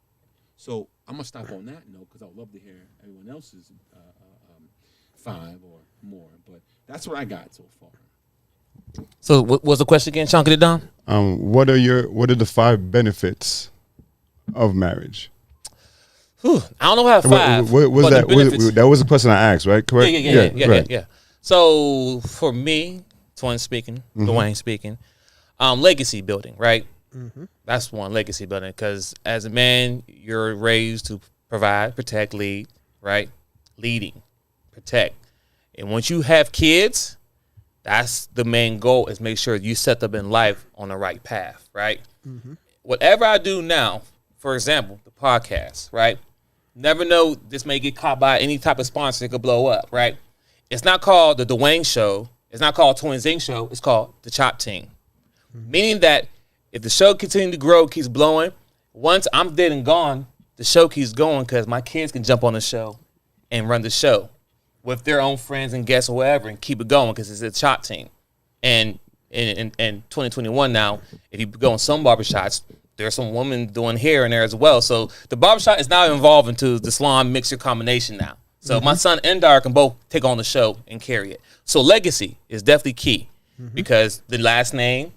So I'm gonna stop on that note because I would love to hear everyone else's 5 or more. But that's what I got so far. So what was the question again? Sean, get it down. What are the 5 benefits of marriage? I don't know how 5. What was that? That was the question I asked, right? Correct. Yeah. So for me, Dwayne speaking, legacy building, right? Mm-hmm. That's one, legacy building, because as a man, you're raised to provide, protect, lead, right? Leading, protect, and once you have kids, that's the main goal, is make sure you set them in life on the right path, right? Mm-hmm. Whatever I do now, for example, the podcast, right? Never know, this may get caught by any type of sponsor, it could blow up, right? It's not called the Dwayne Show. It's not called Twin Zing Show. It's called Dachopteam. Mm-hmm. Meaning that if the show continues to grow, keeps blowing, once I'm dead and gone, the show keeps going because my kids can jump on the show and run the show with their own friends and guests or whatever and keep it going because it's a chop team. And in 2021 now, if you go in some barbershops, there's some women doing hair in there as well. So the barbershop is now evolving into the salon mixer combination now. So my son and daughter can both take on the show and carry it. So legacy is definitely key because the last name,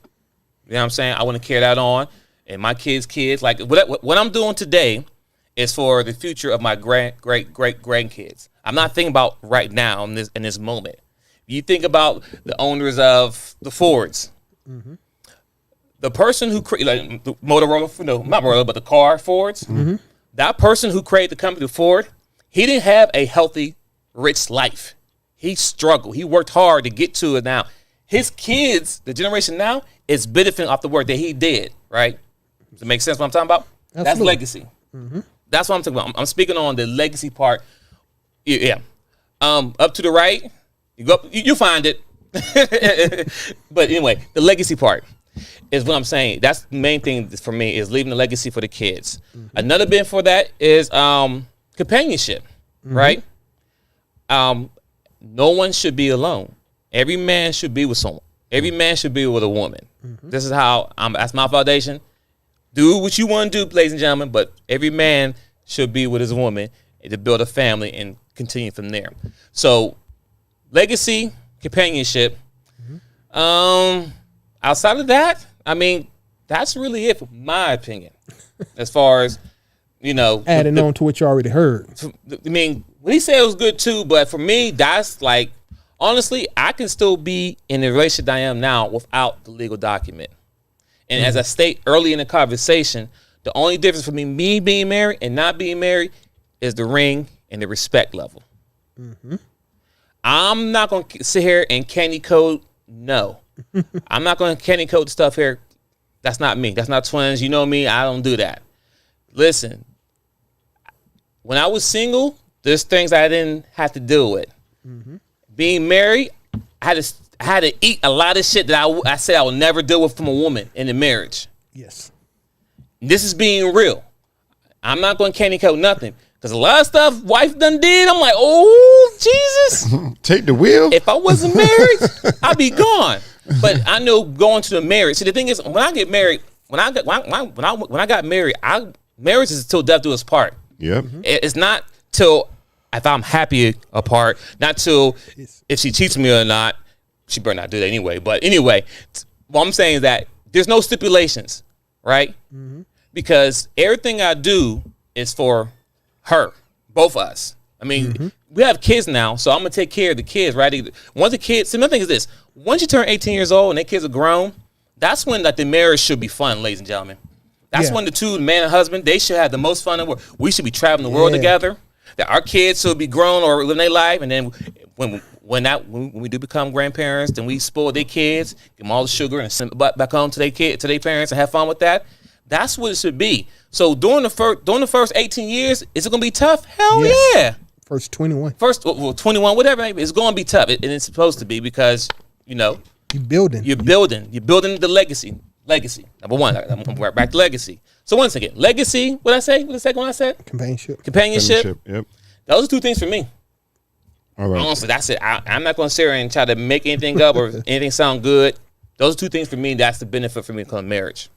you know what I'm saying? I want to carry that on. And my kids, like what I'm doing today is for the future of my great grandkids. I'm not thinking about right now in this moment. You think about the owners of the Fords. Mm-hmm. The person who created, like, the Motorola, not Motorola, but the car Fords, that person who created the company Ford, he didn't have a healthy, rich life. He struggled. He worked hard to get to it now. His kids, the generation now, is benefiting off the work that he did, right? Does it make sense what I'm talking about? Absolutely. That's legacy. Mm-hmm. That's what I'm talking about. I'm speaking on the legacy part. Yeah. Up to the right, you go up, you find it. But anyway, the legacy part is what I'm saying. That's the main thing for me, is leaving the legacy for the kids. Mm-hmm. Another bit for that is companionship, right? No one should be alone. Every man should be with someone. Every man should be with a woman. Mm-hmm. This is how that's my foundation. Do what you want to do, ladies and gentlemen, but every man should be with his woman to build a family and continue from there. So, legacy, companionship. Mm-hmm. Outside of that, I mean, that's really it, for my opinion. As far as, adding on to what you already heard. I mean, what he said was good too, but for me, that's like, honestly, I can still be in the relationship I am now without the legal document. And as I state early in the conversation, the only difference for me being married and not being married is the ring and the respect level. Mm-hmm. I'm not going to sit here and candy code. No. I'm not going to candy code stuff here. That's not me. That's not twins. You know me. I don't do that. Listen, when I was single, there's things I didn't have to deal with. Mm-hmm. Being married, I had to eat a lot of shit that I said I would never deal with from a woman in a marriage. Yes. This is being real. I'm not going to candy coat nothing. Because a lot of stuff wife done did, I'm like, oh, Jesus. Take the wheel. If I wasn't married, I'd be gone. But I know going to the marriage. See, the thing is, when I get married, when I got married, marriage is till death do us part. Yep. It's not till if I'm happy apart, not till if she cheats me or not. She better not do that anyway. But anyway, what I'm saying is that there's no stipulations, right? Mm-hmm. Because everything I do is for her, both of us. I mean, we have kids now, so I'm going to take care of the kids, right? Once the kids, see, another thing is this. Once you turn 18 years old and their kids are grown, that's when the marriage should be fun, ladies and gentlemen. That's when the man and husband, they should have the most fun in the world. We should be traveling the world together. That our kids should be grown or living their life, and then when we do become grandparents, then we spoil their kids, give them all the sugar, and send it back home to their parents and have fun with that. That's what it should be. So during the first 18 years, is it going to be tough? Hell yeah. First 21. 21, whatever. It's going to be tough, and it's supposed to be because you're building the legacy. Number one, I'm going to back to legacy. So once again, legacy. What I say? What the second one I said? Companionship. Yep. Those are two things for me. All right. Honestly, that's it. I'm not going to sit here and try to make anything up or anything sound good. Those are two things for me. That's the benefit for me to call marriage.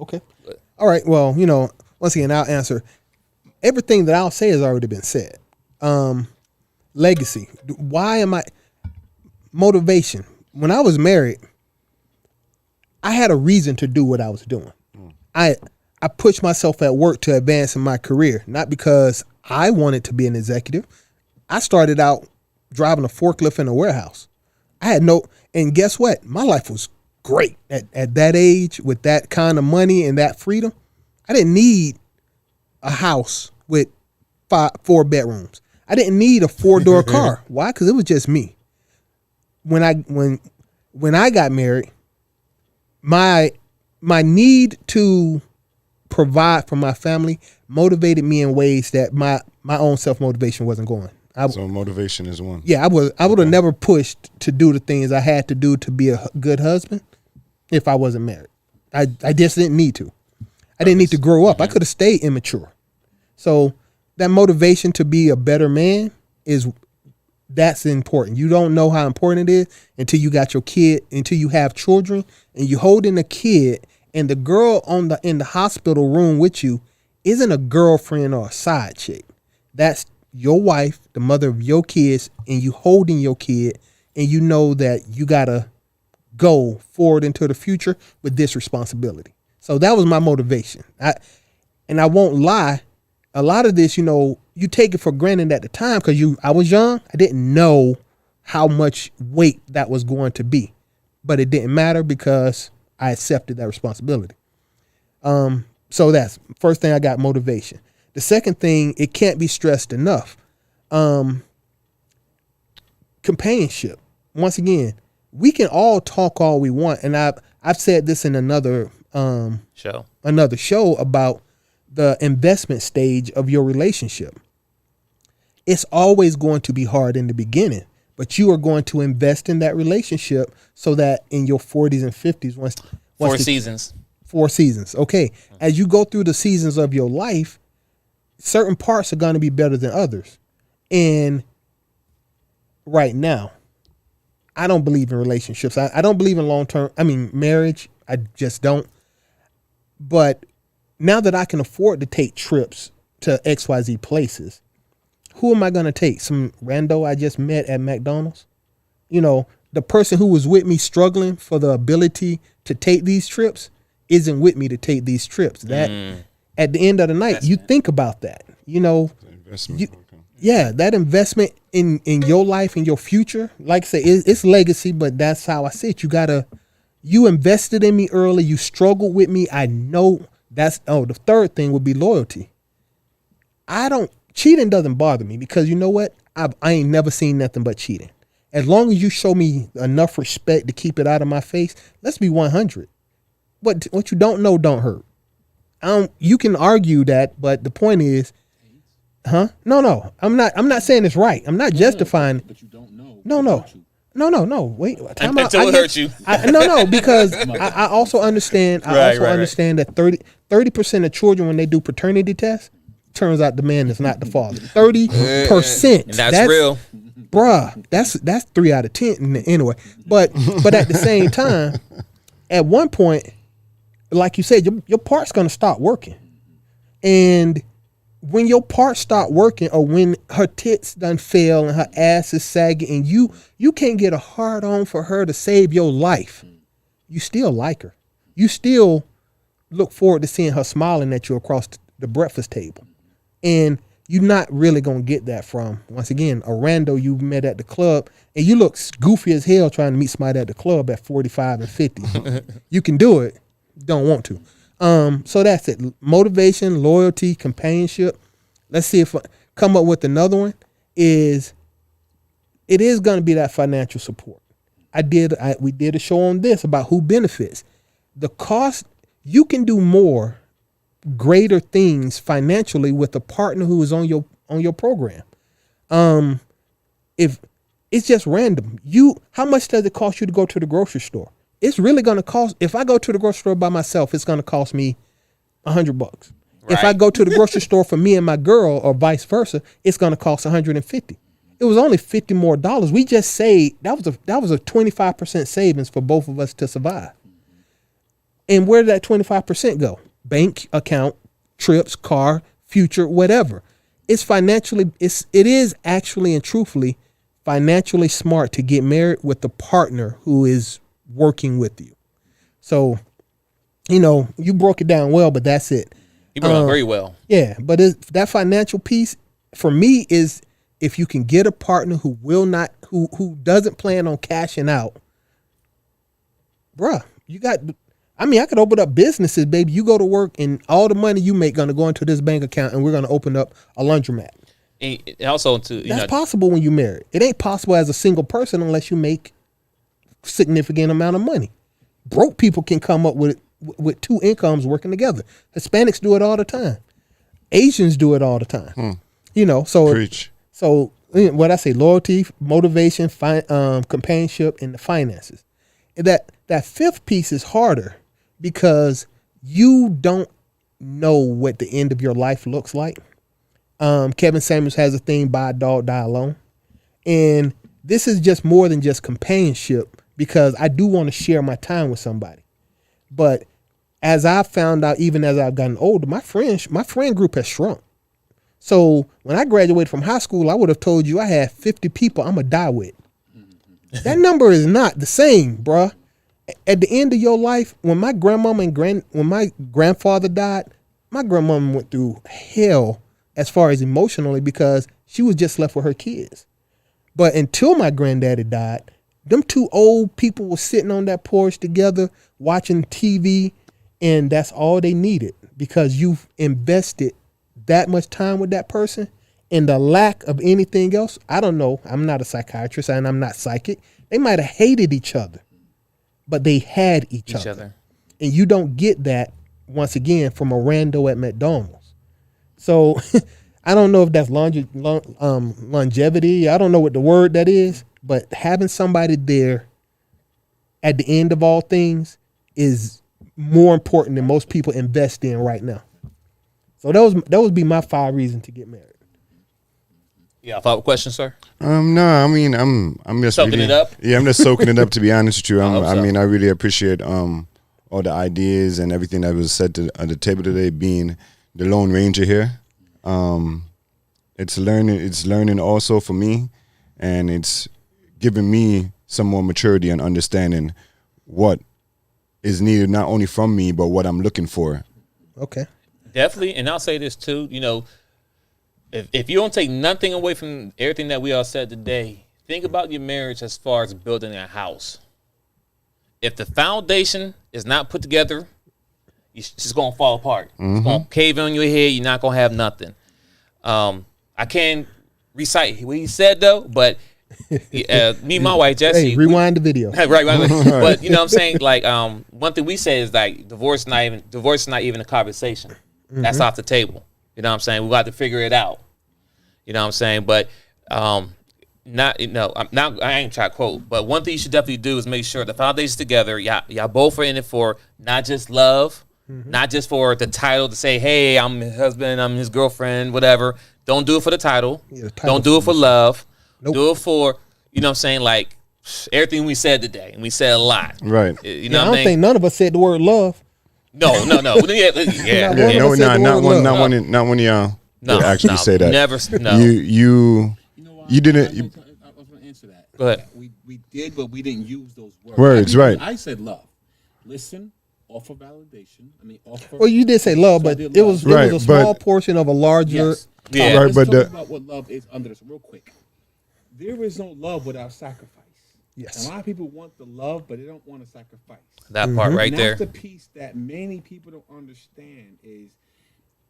Okay. All right. Well, once again, I'll answer. Everything that I'll say has already been said. Legacy. Why am I... Motivation. When I was married, I had a reason to do what I was doing. I pushed myself at work to advance in my career, not because I wanted to be an executive. I started out driving a forklift in a warehouse. And guess what? My life was great at that age with that kind of money and that freedom. I didn't need a house with 4 bedrooms. I didn't need a 4-door car. Why? Because it was just me. When I got married, my need to provide for my family motivated me in ways that my own self-motivation wasn't going. So motivation is one. Yeah, I would have never pushed to do the things I had to do to be a good husband if I wasn't married. I just didn't need to. I didn't need to grow up. I could have stayed immature. So that motivation to be a better man that's important. You don't know how important it is until you got your kid, until you have children, and you holding a kid, and the girl in the hospital room with you isn't a girlfriend or a side chick. That's your wife, the mother of your kids, and you holding your kid, and you know that you gotta go forward into the future with this responsibility. So that was my motivation. I won't lie, a lot of this, you take it for granted at the time because I was young. I didn't know how much weight that was going to be, but it didn't matter because I accepted that responsibility. So that's first thing. I got motivation. The second thing, it can't be stressed enough. Companionship. Once again, we can all talk all we want, and I've said this in another show about the investment stage of your relationship. It's always going to be hard in the beginning, but you are going to invest in that relationship so that in your 40s and 50s, 4 seasons. 4 seasons. Okay. As you go through the seasons of your life, certain parts are going to be better than others. And right now, I don't believe in relationships. I don't believe in long-term, marriage. I just don't. But now that I can afford to take trips to XYZ places, who am I going to take? Some rando I just met at McDonald's? The person who was with me struggling for the ability to take these trips isn't with me to take these trips. That at the end of the night, you think about that. Investment. Yeah, that investment in your life and your future. Like I say, it's legacy, but that's how I see it. You invested in me early. You struggled with me. I know the third thing would be loyalty. Cheating doesn't bother me because you know what? I ain't never seen nothing but cheating. As long as you show me enough respect to keep it out of my face, let's be 100. What you don't know don't hurt. You can argue that, but the point is, No. I'm not saying it's right. I'm not justifying it. But you don't know. No. Wait. Time out. Until it hurts you. No, because I also understand. I understand that 30% of children, when they do paternity tests, turns out the man is not the father. 30%. And that's real. Bruh, that's 3 out of 10 anyway. But at the same time, at one point, like you said, your part's gonna stop working. And when your parts start working, or when her tits done fail and her ass is sagging, and you can't get a hard on for her to save your life, you still like her. You still look forward to seeing her smiling at you across the breakfast table. And you're not really going to get that from, once again, a rando you met at the club, and you look goofy as hell trying to meet somebody at the club at 45 and 50. You can do it, don't want to. So that's it. Motivation, loyalty, companionship. Let's see if I come up with another one. It is going to be that financial support. We did a show on this about who benefits. The cost, you can do more greater things financially with a partner who is on your program. If it's just random, how much does it cost you to go to the grocery store? It's really going to cost, if I go to the grocery store by myself, it's going to cost me $100. Right. If I go to the grocery store for me and my girl, or vice versa, it's going to cost $150. it was only $50 more. We just saved that was a 25% savings for both of us to survive. And where did that 25% go? Bank account, trips, car, future, whatever. It is actually and truthfully financially smart to get married with a partner who is working with you. So, you broke it down well, but that's it. You broke it very well. Yeah, but that financial piece for me is if you can get a partner who who doesn't plan on cashing out, bruh, I could open up businesses, baby. You go to work and all the money you make gonna go into this bank account and we're gonna open up a laundromat. And also, that's possible when you're married. It ain't possible as a single person unless you make significant amount of money. Broke people can come up with two incomes working together. Hispanics do it all the time. Asians do it all the time. So Preach. So what I say, loyalty, motivation, companionship, and the finances. That fifth piece is harder because you don't know what the end of your life looks like. Kevin Samuels has a thing, buy a dog, die alone. And this is just more than just companionship because I do want to share my time with somebody. But as I found out, even as I've gotten older, my friend group has shrunk. So when I graduated from high school, I would have told you I had 50 people I'm going to die with. That number is not the same, bruh. At the end of your life, when my grandmama when my grandfather died, my grandmama went through hell as far as emotionally because she was just left with her kids. But until my granddaddy died, them two old people were sitting on that porch together watching TV, and that's all they needed because you've invested that much time with that person, and the lack of anything else. I don't know. I'm not a psychiatrist and I'm not psychic. They might have hated each other, but they had each other. And you don't get that once again from a rando at McDonald's. So I don't know if that's longevity. I don't know what the word that is, but having somebody there at the end of all things is more important than most people invest in right now. So that would be my 5 reasons to get married. Yeah, follow-up question, sir? No, I mean I'm just soaking it up. Yeah, I'm just soaking it up. To be honest with you, I really appreciate all the ideas and everything that was said at the table today. Being the Lone Ranger here, it's learning also for me, and it's giving me some more maturity and understanding what is needed not only from me but what I'm looking for. Okay. Definitely, and I'll say this too, if you don't take nothing away from everything that we all said today, think about your marriage as far as building a house. If the foundation is not put together, it's just going to fall apart. Mm-hmm. It's going to cave in on your head. You're not going to have nothing. I can't recite what he said, though, but me and my wife, Jesse. Hey, rewind the video. right. But, you know what I'm saying? Like, one thing we say is, like, divorce is not even a conversation. Mm-hmm. That's off the table. You know what I'm saying? We got to figure it out. You know what I'm saying? But I ain't trying to quote, but one thing you should definitely do is make sure the foundation's together. Y'all both are in it for not just love, not just for the title to say, hey, I'm his husband, I'm his girlfriend, whatever. Don't do it for the title. Don't do it for love. Nope. Do it for, you know what I'm saying, like everything we said today. And we said a lot. Right. You know I don't think none of us said the word love. No. Not one of y'all actually say that. Never. No. You didn't. I was going to answer that. Go ahead. We did, but we didn't use those words. Right. I said love. Listen, offer validation. Well, you did say love, but it was a small portion of a larger. Yes. Yeah. Let's talk about what love is under this real quick. There is no love without sacrifice. Yes. A lot of people want the love, but they don't want to sacrifice. That part right there. That's the piece that many people don't understand is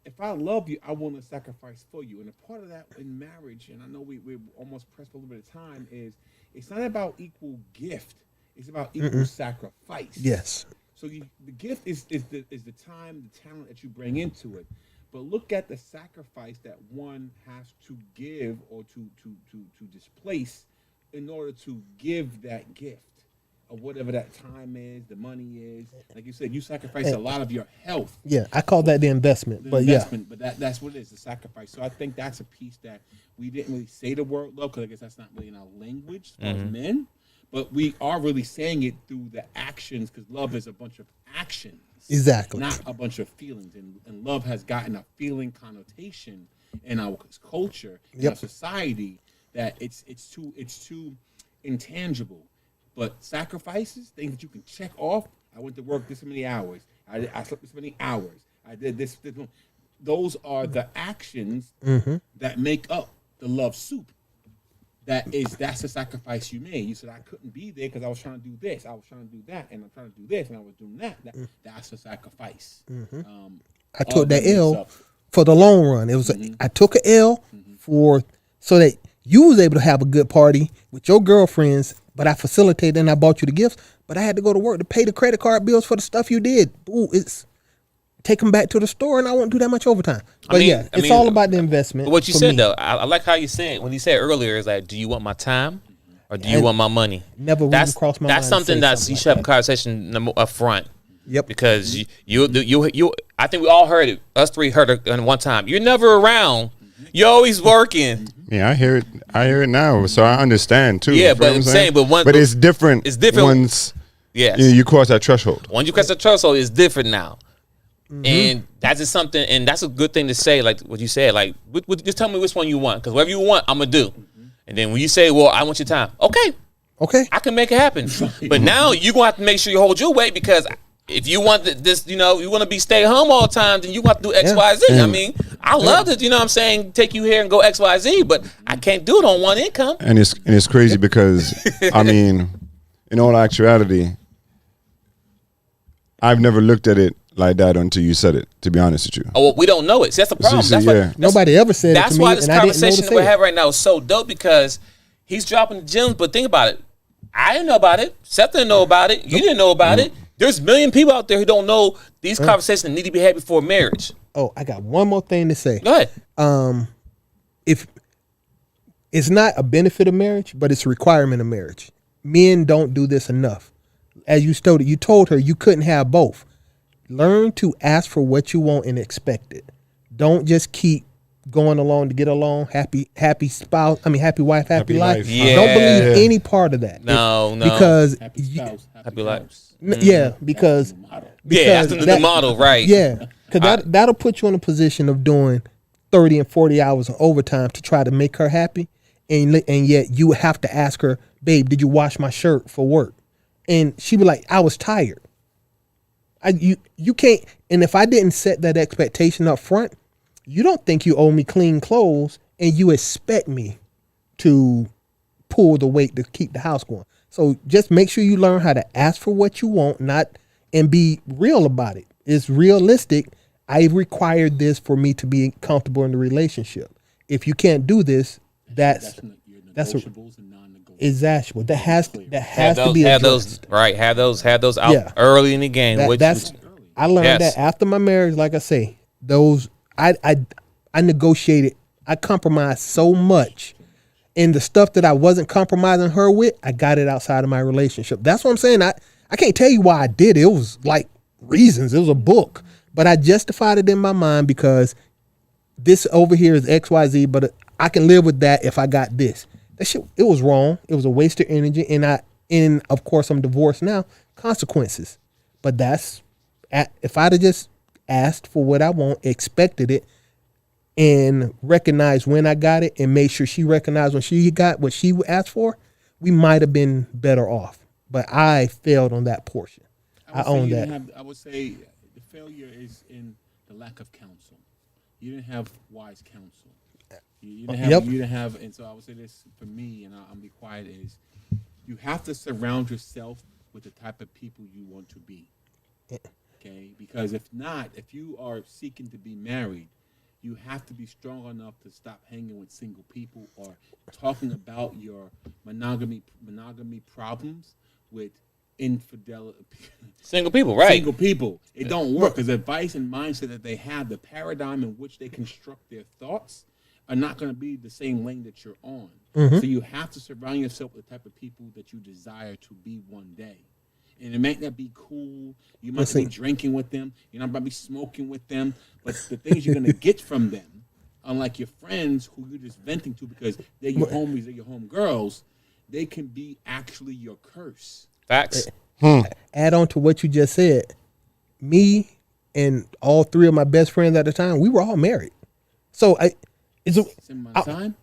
if I love you, I want to sacrifice for you. And a part of that in marriage, and I know we're almost pressed for a little bit of time, is it's not about equal gift. It's about equal sacrifice. Yes. So the gift is the time, the talent that you bring into it. But look at the sacrifice that one has to give or to displace in order to give that gift. of whatever that time is, the money is. Like you said, you sacrifice a lot of your health. Yeah, I call that the investment. But that's what it is, the sacrifice. So I think that's a piece that we didn't really say the word love, because I guess that's not really in our language as far as men. But we are really saying it through the actions, because love is a bunch of actions. Exactly. Not a bunch of feelings. And love has gotten a feeling connotation in our culture, in our society, that it's too intangible. But sacrifices, things that you can check off. I went to work this many hours. I slept this many hours. I did this. Those are the actions that make up the love soup. That's the sacrifice you made. You said, I couldn't be there because I was trying to do this, I was trying to do that, and I'm trying to do this, and I was doing that. That's the sacrifice. I took that L for the long run. It was I took a L so that you was able to have a good party with your girlfriends, but I facilitated and I bought you the gifts, but I had to go to work to pay the credit card bills for the stuff you did. Ooh, take them back to the store, and I won't do that much overtime. But it's all about the investment. What you said, though, I like how you said, when you said earlier, is like, do you want my time or do you want my money? Never really crossed my mind. That's something that you should have a conversation up front. Yep. Because you I think we all heard it. Us three heard it at one time. You're never around. You're always working. Yeah, I hear it now, so I understand too. Yeah, but I'm saying, but it's different. It's different once. Yes. You cross that threshold. Once you cross that threshold, it's different now. And that's just something, and that's a good thing to say, like what you said. Like, just tell me which one you want, because whatever you want, I'm gonna do. And then when you say, "Well, I want your time," okay, I can make it happen. But now you gonna have to make sure you hold your weight, because if you want this, you want to be stay home all the time, then you want to do X, Y, Z. I mean, I love it. I'm saying, take you here and go X, Y, Z, but I can't do it on one income. And it's crazy because I mean, in all actuality, I've never looked at it like that until you said it, to be honest with you. Oh, well, we don't know it. See, that's the problem. Nobody ever said it to me. That's why this conversation that we're having right now is so dope, because he's dropping the gems, but think about it. I didn't know about it. Seth didn't know about it. You didn't know about it. There's a million people out there who don't know these conversations that need to be had before marriage. Oh, I got one more thing to say. Go ahead. If it's not a benefit of marriage, but it's a requirement of marriage. Men don't do this enough. As you stated, you told her you couldn't have both. Learn to ask for what you want and expect it. Don't just keep going along to get along. Happy spouse. I mean, happy wife, happy life. Yeah. Don't believe any part of that. No. Because happy spouse, happy life. Yeah, because that's the model, right? Yeah, because that'll put you in a position of doing 30 and 40 hours of overtime to try to make her happy, and yet you have to ask her, babe, did you wash my shirt for work? And she'd be like, I was tired. You can't. And if I didn't set that expectation up front, you don't think you owe me clean clothes, and you expect me to pull the weight to keep the house going. So just make sure you learn how to ask for what you want, and be real about it. It's realistic. I required this for me to be comfortable in the relationship. If you can't do this, that's negotiables and non-negotiables. Exactly. That has to be addressed. Have those out early in the game. I learned that after my marriage. Like I say, I negotiated. I compromised so much, and the stuff that I wasn't compromising her with, I got it outside of my relationship. That's what I'm saying. I can't tell you why I did it. It was like reasons. It was a book, but I justified it in my mind because this over here is XYZ, but I can live with that if I got this. That shit, it was wrong. It was a waste of energy, and of course I'm divorced now. Consequences, but if I'd have just asked for what I want, expected it, and recognized when I got it, and made sure she recognized when she got what she asked for, we might have been better off. But I failed on that portion. I own that. I would say the failure is in the lack of counsel. You didn't have wise counsel. You didn't have, and so I would say this for me, and I'll be quiet, is you have to surround yourself with the type of people you want to be. Okay? Because if not, if you are seeking to be married, you have to be strong enough to stop hanging with single people or talking about your monogamy problems with infidelity. Single people, right? Single people. It don't work because the advice and mindset that they have, the paradigm in which they construct their thoughts, are not going to be the same lane that you're on. Mm-hmm. So you have to surround yourself with the type of people that you desire to be one day. And it might not be cool. You might be drinking with them. You're not about to be smoking with them. But the things you're going to get from them, unlike your friends who you're just venting to because they're your homies, they're your homegirls, they can be actually your curse. Facts. Add on to what you just said. Me and all three of my best friends at the time, we were all married. So Same amount of time?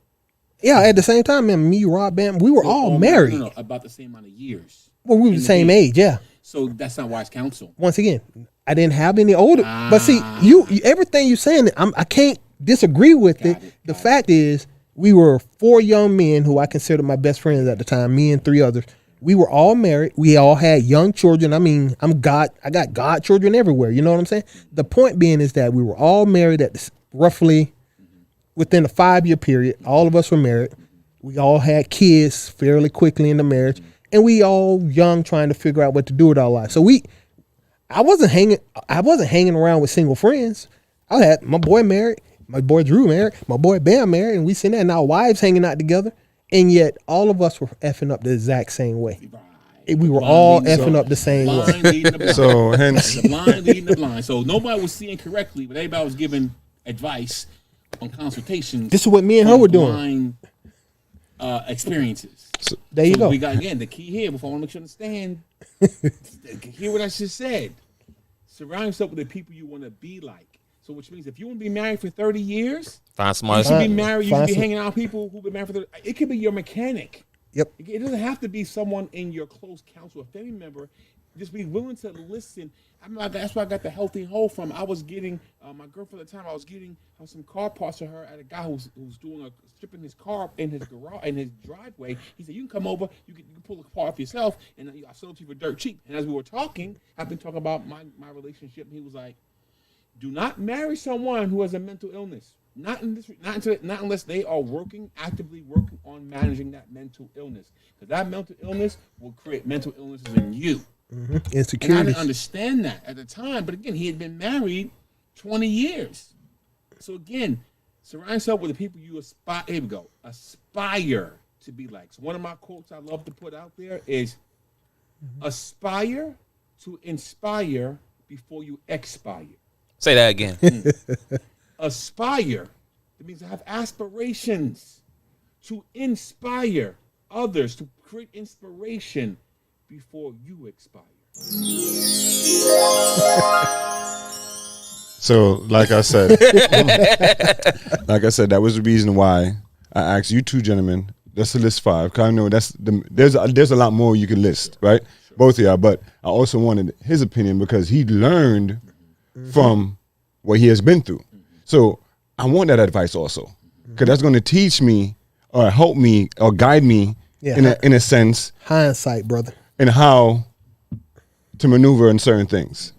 Yeah, at the same time, man, me, Rob, Bam, we were all married. No, about the same amount of years. Well, we were the same age, yeah. So that's not wise counsel. Once again, I didn't have any older. But see, you everything you're saying, I can't disagree with it. The fact is, we were 4 young men who I considered my best friends at the time, me and 3 others. We were all married. We all had young children. I mean, I got godchildren everywhere. You know what I'm saying? The point being is that we were all married at roughly within a 5-year period. All of us were married. We all had kids fairly quickly in the marriage. And we all young trying to figure out what to do with our lives. So I wasn't hanging around with single friends. I had my boy married, my boy Drew married, my boy Bam married, and we sitting there and our wives hanging out together. And yet all of us were effing up the exact same way. We were all effing up the same way. So hence the blind leading the blind. So nobody was seeing correctly, but everybody was giving advice on consultations. This is what me and her were doing. Experiences. So there you go. We got again the key here. Before I want to make sure you understand, hear what I just said. Surround yourself with the people you want to be like. So, which means if you want to be married for 30 years, find somebody. You should be married. You should be hanging out with people who've been married for 30. It could be your mechanic. Yep. It doesn't have to be someone in your close counsel, a family member. Just be willing to listen. That's where I got the healthy hoe from. I was getting my girlfriend at the time. I was getting some car parts to her at a guy who's doing stripping his car in his garage in his driveway. He said, "You can come over. You can pull the car off yourself, and I sold it to you for dirt cheap." And as we were talking, I've been talking about my relationship, and he was like, "Do not marry someone who has a mental illness. Not unless they are actively working on managing that mental illness, because that mental illness will create mental illnesses in you." Mm-hmm. Insecurities. And I didn't understand that at the time, but again, he had been married 20 years. So again, surround yourself with the people you aspire. Here we go. Aspire to be like. So one of my quotes I love to put out there is, "Aspire to inspire before you expire." Say that again. Aspire. It means to have aspirations, to inspire others, to create inspiration before you expire. So, like I said, that was the reason why I asked you two gentlemen just to list 5. Because I know there's a lot more you can list, right? Sure. Both of y'all. But I also wanted his opinion because he learned from what he has been through. So I want that advice also, because that's going to teach me or help me or guide me in a sense. Hindsight, brother. And how to maneuver in certain things.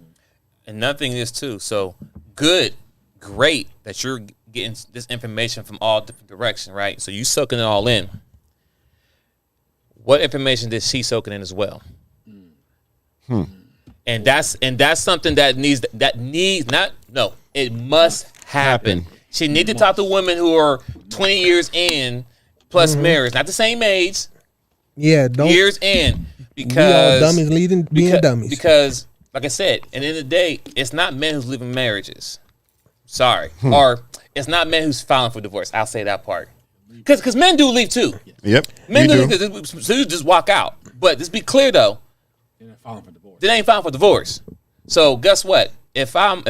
Another thing is too, so great that you're getting this information from all different directions, right? So you soaking it all in. What information is she soaking in as well? And that's something it must happen. She need to talk to women who are 20 years in plus marriage, not the same age. Yeah, years in. Because we all dummies being dummies. Because, like I said, at the end of the day, it's not men who's leaving marriages. Sorry. Or it's not men who's filing for divorce. I'll say that part. Because men do leave too. Yep. Men do leave. So you just walk out. But just be clear though. They're not filing for divorce. They ain't filing for divorce. So guess what? If a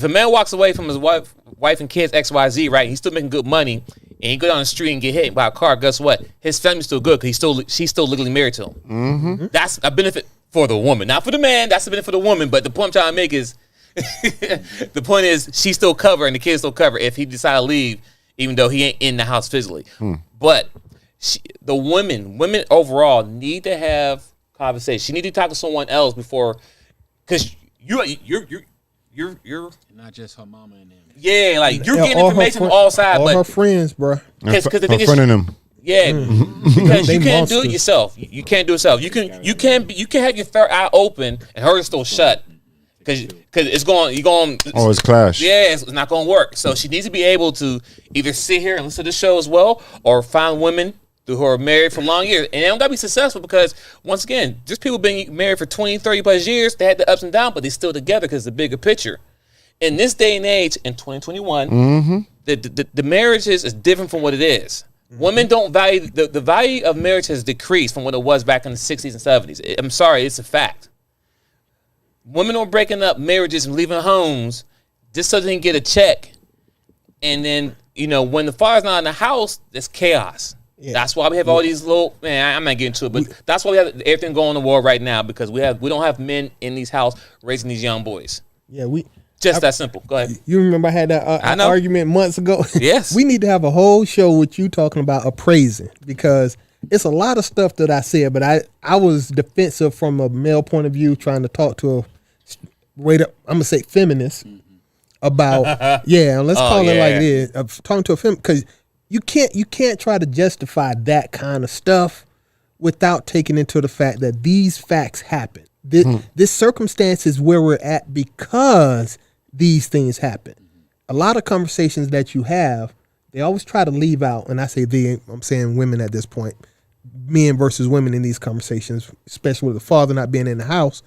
man walks away from his wife and kids, XYZ, right? He's still making good money. And he go down the street and get hit by a car, guess what? His family's still good because she's still legally married to him. Mm-hmm. That's a benefit for the woman. Not for the man, that's a benefit for the woman. But the point I'm trying to make is, the point is she's still covered and the kids still covered if he decide to leave, even though he ain't in the house physically. But the women overall need to have conversation. She need to talk to someone else before, because you're not just her mama and them. Yeah, like you're getting information from all sides. All but her friends, bro. Because the thing is, them. Yeah, because you can't do it yourself. You can't do it yourself. You can have your third eye open and hers still shut, because it's going. You're going. Oh, it's clash. Yeah, it's not going to work. So she needs to be able to either sit here and listen to the show as well, or find women who are married for long years. And they don't got to be successful because, once again, just people being married for 20, 30 plus years, they had the ups and downs, but they're still together because the bigger picture. In this day and age, in 2021, the marriages is different from what it is. Women don't value, the value of marriage has decreased from what it was back in the 60s and 70s. I'm sorry, it's a fact. Women are breaking up marriages and leaving homes just so they can get a check. And then, when the father's not in the house, there's chaos. Yeah. That's why we have all these little, man, I'm not getting to it, but that's why we have everything going on in the world right now, because we don't have men in these houses raising these young boys. Yeah, that simple. Go ahead. You remember I had that argument months ago? Yes. We need to have a whole show with you talking about appraising, because it's a lot of stuff that I said, but I was defensive from a male point of view, trying to talk to I'm going to say feminist about, let's call it like it is, talking to a feminist, because you can't try to justify that kind of stuff without taking into the fact that these facts happen. This circumstance is where we're at because these things happen. A lot of conversations that you have, they always try to leave out, and I say I'm saying women at this point, men versus women in these conversations, especially with the father not being in the house,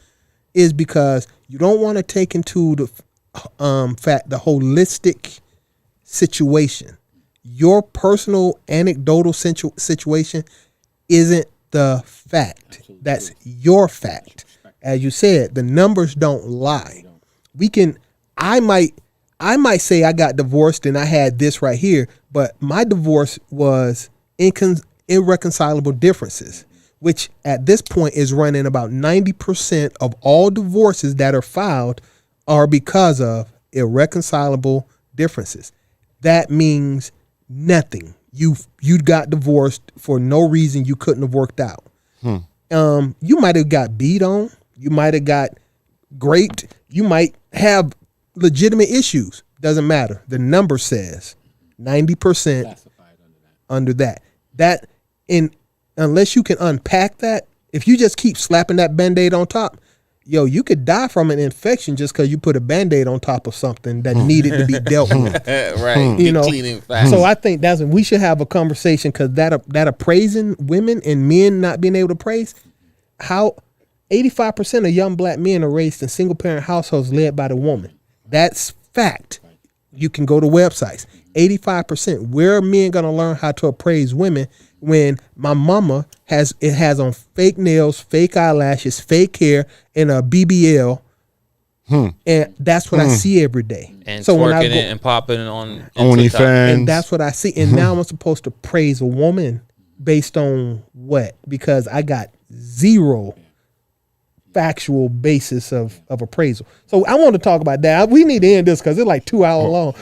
is because you don't want to take into the fact the holistic situation. Your personal anecdotal situation isn't the fact. Absolutely. That's your fact. As you said, the numbers don't lie. I might say I got divorced and I had this right here, but my divorce was irreconcilable differences, which at this point is running about 90% of all divorces that are filed are because of irreconcilable differences. That means nothing. You got divorced for no reason you couldn't have worked out. You might have got beat on. You might have got raped. You might have legitimate issues. Doesn't matter. The number says 90% under that. Unless you can unpack that, if you just keep slapping that Band-Aid on top, you could die from an infection just because you put a Band-Aid on top of something that needed to be dealt with. Right. Cleaning fast. So I think we should have a conversation, because that appraising women and men not being able to praise, how 85% of young black men are raised in single-parent households led by the woman. That's fact. You can go to websites. 85%. Where are men going to learn how to appraise women when my mama has on fake nails, fake eyelashes, fake hair, and a BBL? And that's what I see every day. And so twerking it and popping it on OnlyFans. And that's what I see. And now I'm supposed to praise a woman based on what? Because I got zero factual basis of appraisal. So I want to talk about that. We need to end this because it's like 2 hours long.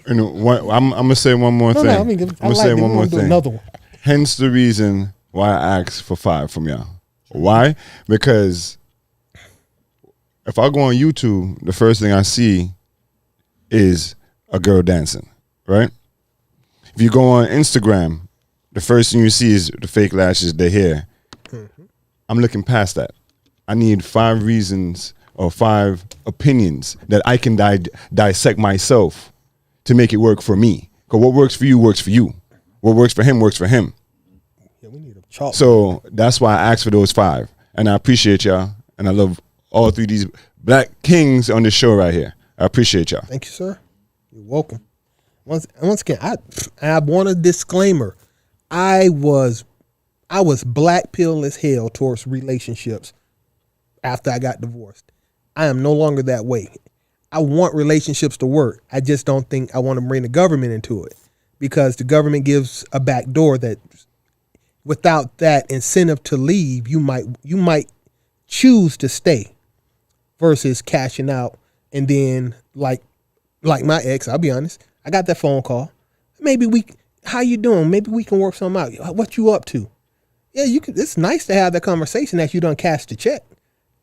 I'm gonna say one more thing. I'm gonna say one more thing. Another one. Hence the reason why I asked for 5 from y'all. Why? Because if I go on YouTube, the first thing I see is a girl dancing, right? If you go on Instagram, the first thing you see is the fake lashes, the hair. I'm looking past that. I need 5 reasons or 5 opinions that I can dissect myself to make it work for me. Because what works for you works for you. What works for him works for him. Yeah, we need a chalk. So that's why I asked for those 5. And I appreciate y'all. And I love all 3 of these black kings on this show right here. I appreciate y'all. Thank you, sir. You're welcome. Once again, I want a disclaimer. I was black pill as hell towards relationships after I got divorced. I am no longer that way. I want relationships to work. I just don't think I want to bring the government into it, because the government gives a back door that without that incentive to leave, you might choose to stay versus cashing out. And then like my ex, I'll be honest, I got that phone call. How you doing? Maybe we can work something out. What you up to? Yeah, it's nice to have that conversation after you done cash the check.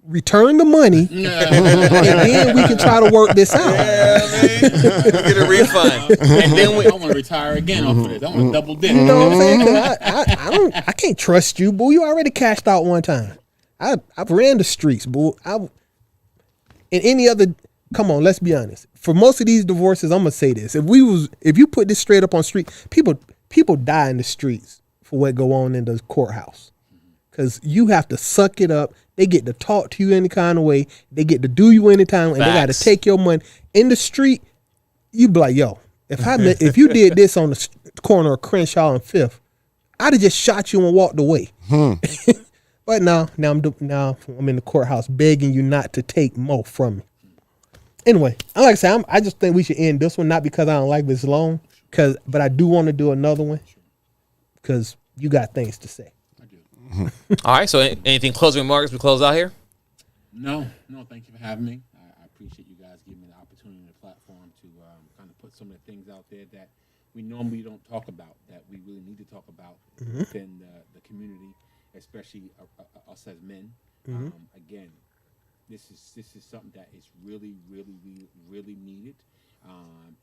Return the money, and then we can try to work this out. Yeah, get a refund, and then I want to retire again off of this. I want to double dip. You know what I'm saying? I can't trust you, boo. You already cashed out one time. I've ran the streets, boo. in any other, come on, let's be honest. For most of these divorces, I'm gonna say this: if you put this straight up on street, people die in the streets for what go on in the courthouse, because you have to suck it up. They get to talk to you any kind of way. They get to do you anytime, and they got to take your money. In the street, you be like, yo, if you did this on the corner of Crenshaw and Fifth, I'd have just shot you and walked away. But now I'm in the courthouse begging you not to take more from me. Anyway, like I said, I just think we should end this one, not because I don't like this long, but I do want to do another one because you got things to say. All right. So, anything closing remarks? We close out here. No. Thank you for having me. I appreciate you guys giving me the opportunity and the platform to kind of put some of the things out there that we normally don't talk about, that we really need to talk about within the community, especially us as men. Again, this is something that is really, really, really, really needed,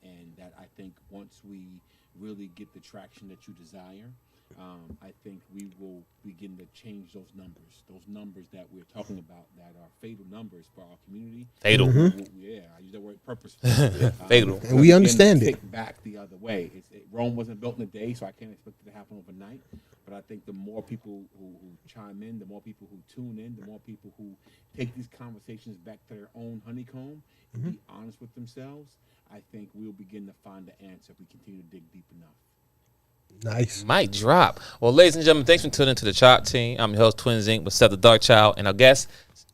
and that I think once we really get the traction that you desire, I think we will begin to change those numbers that we're talking about that are fatal numbers for our community. Fatal. Yeah, I use that word purposefully. Fatal. And we understand it. Take back the other way. Rome wasn't built in a day, so I can't expect it to happen overnight. But I think the more people who chime in, the more people who tune in, the more people who take these conversations back to their own honeycomb and be honest with themselves, I think we'll begin to find the answer if we continue to dig deep enough. Nice. Might drop. Well, ladies and gentlemen, thanks for tuning into the Chop Team. I'm your host, Twins Inc. with Seth the Dark Child, and our guest,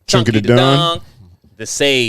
Chunky the Don. the Sage.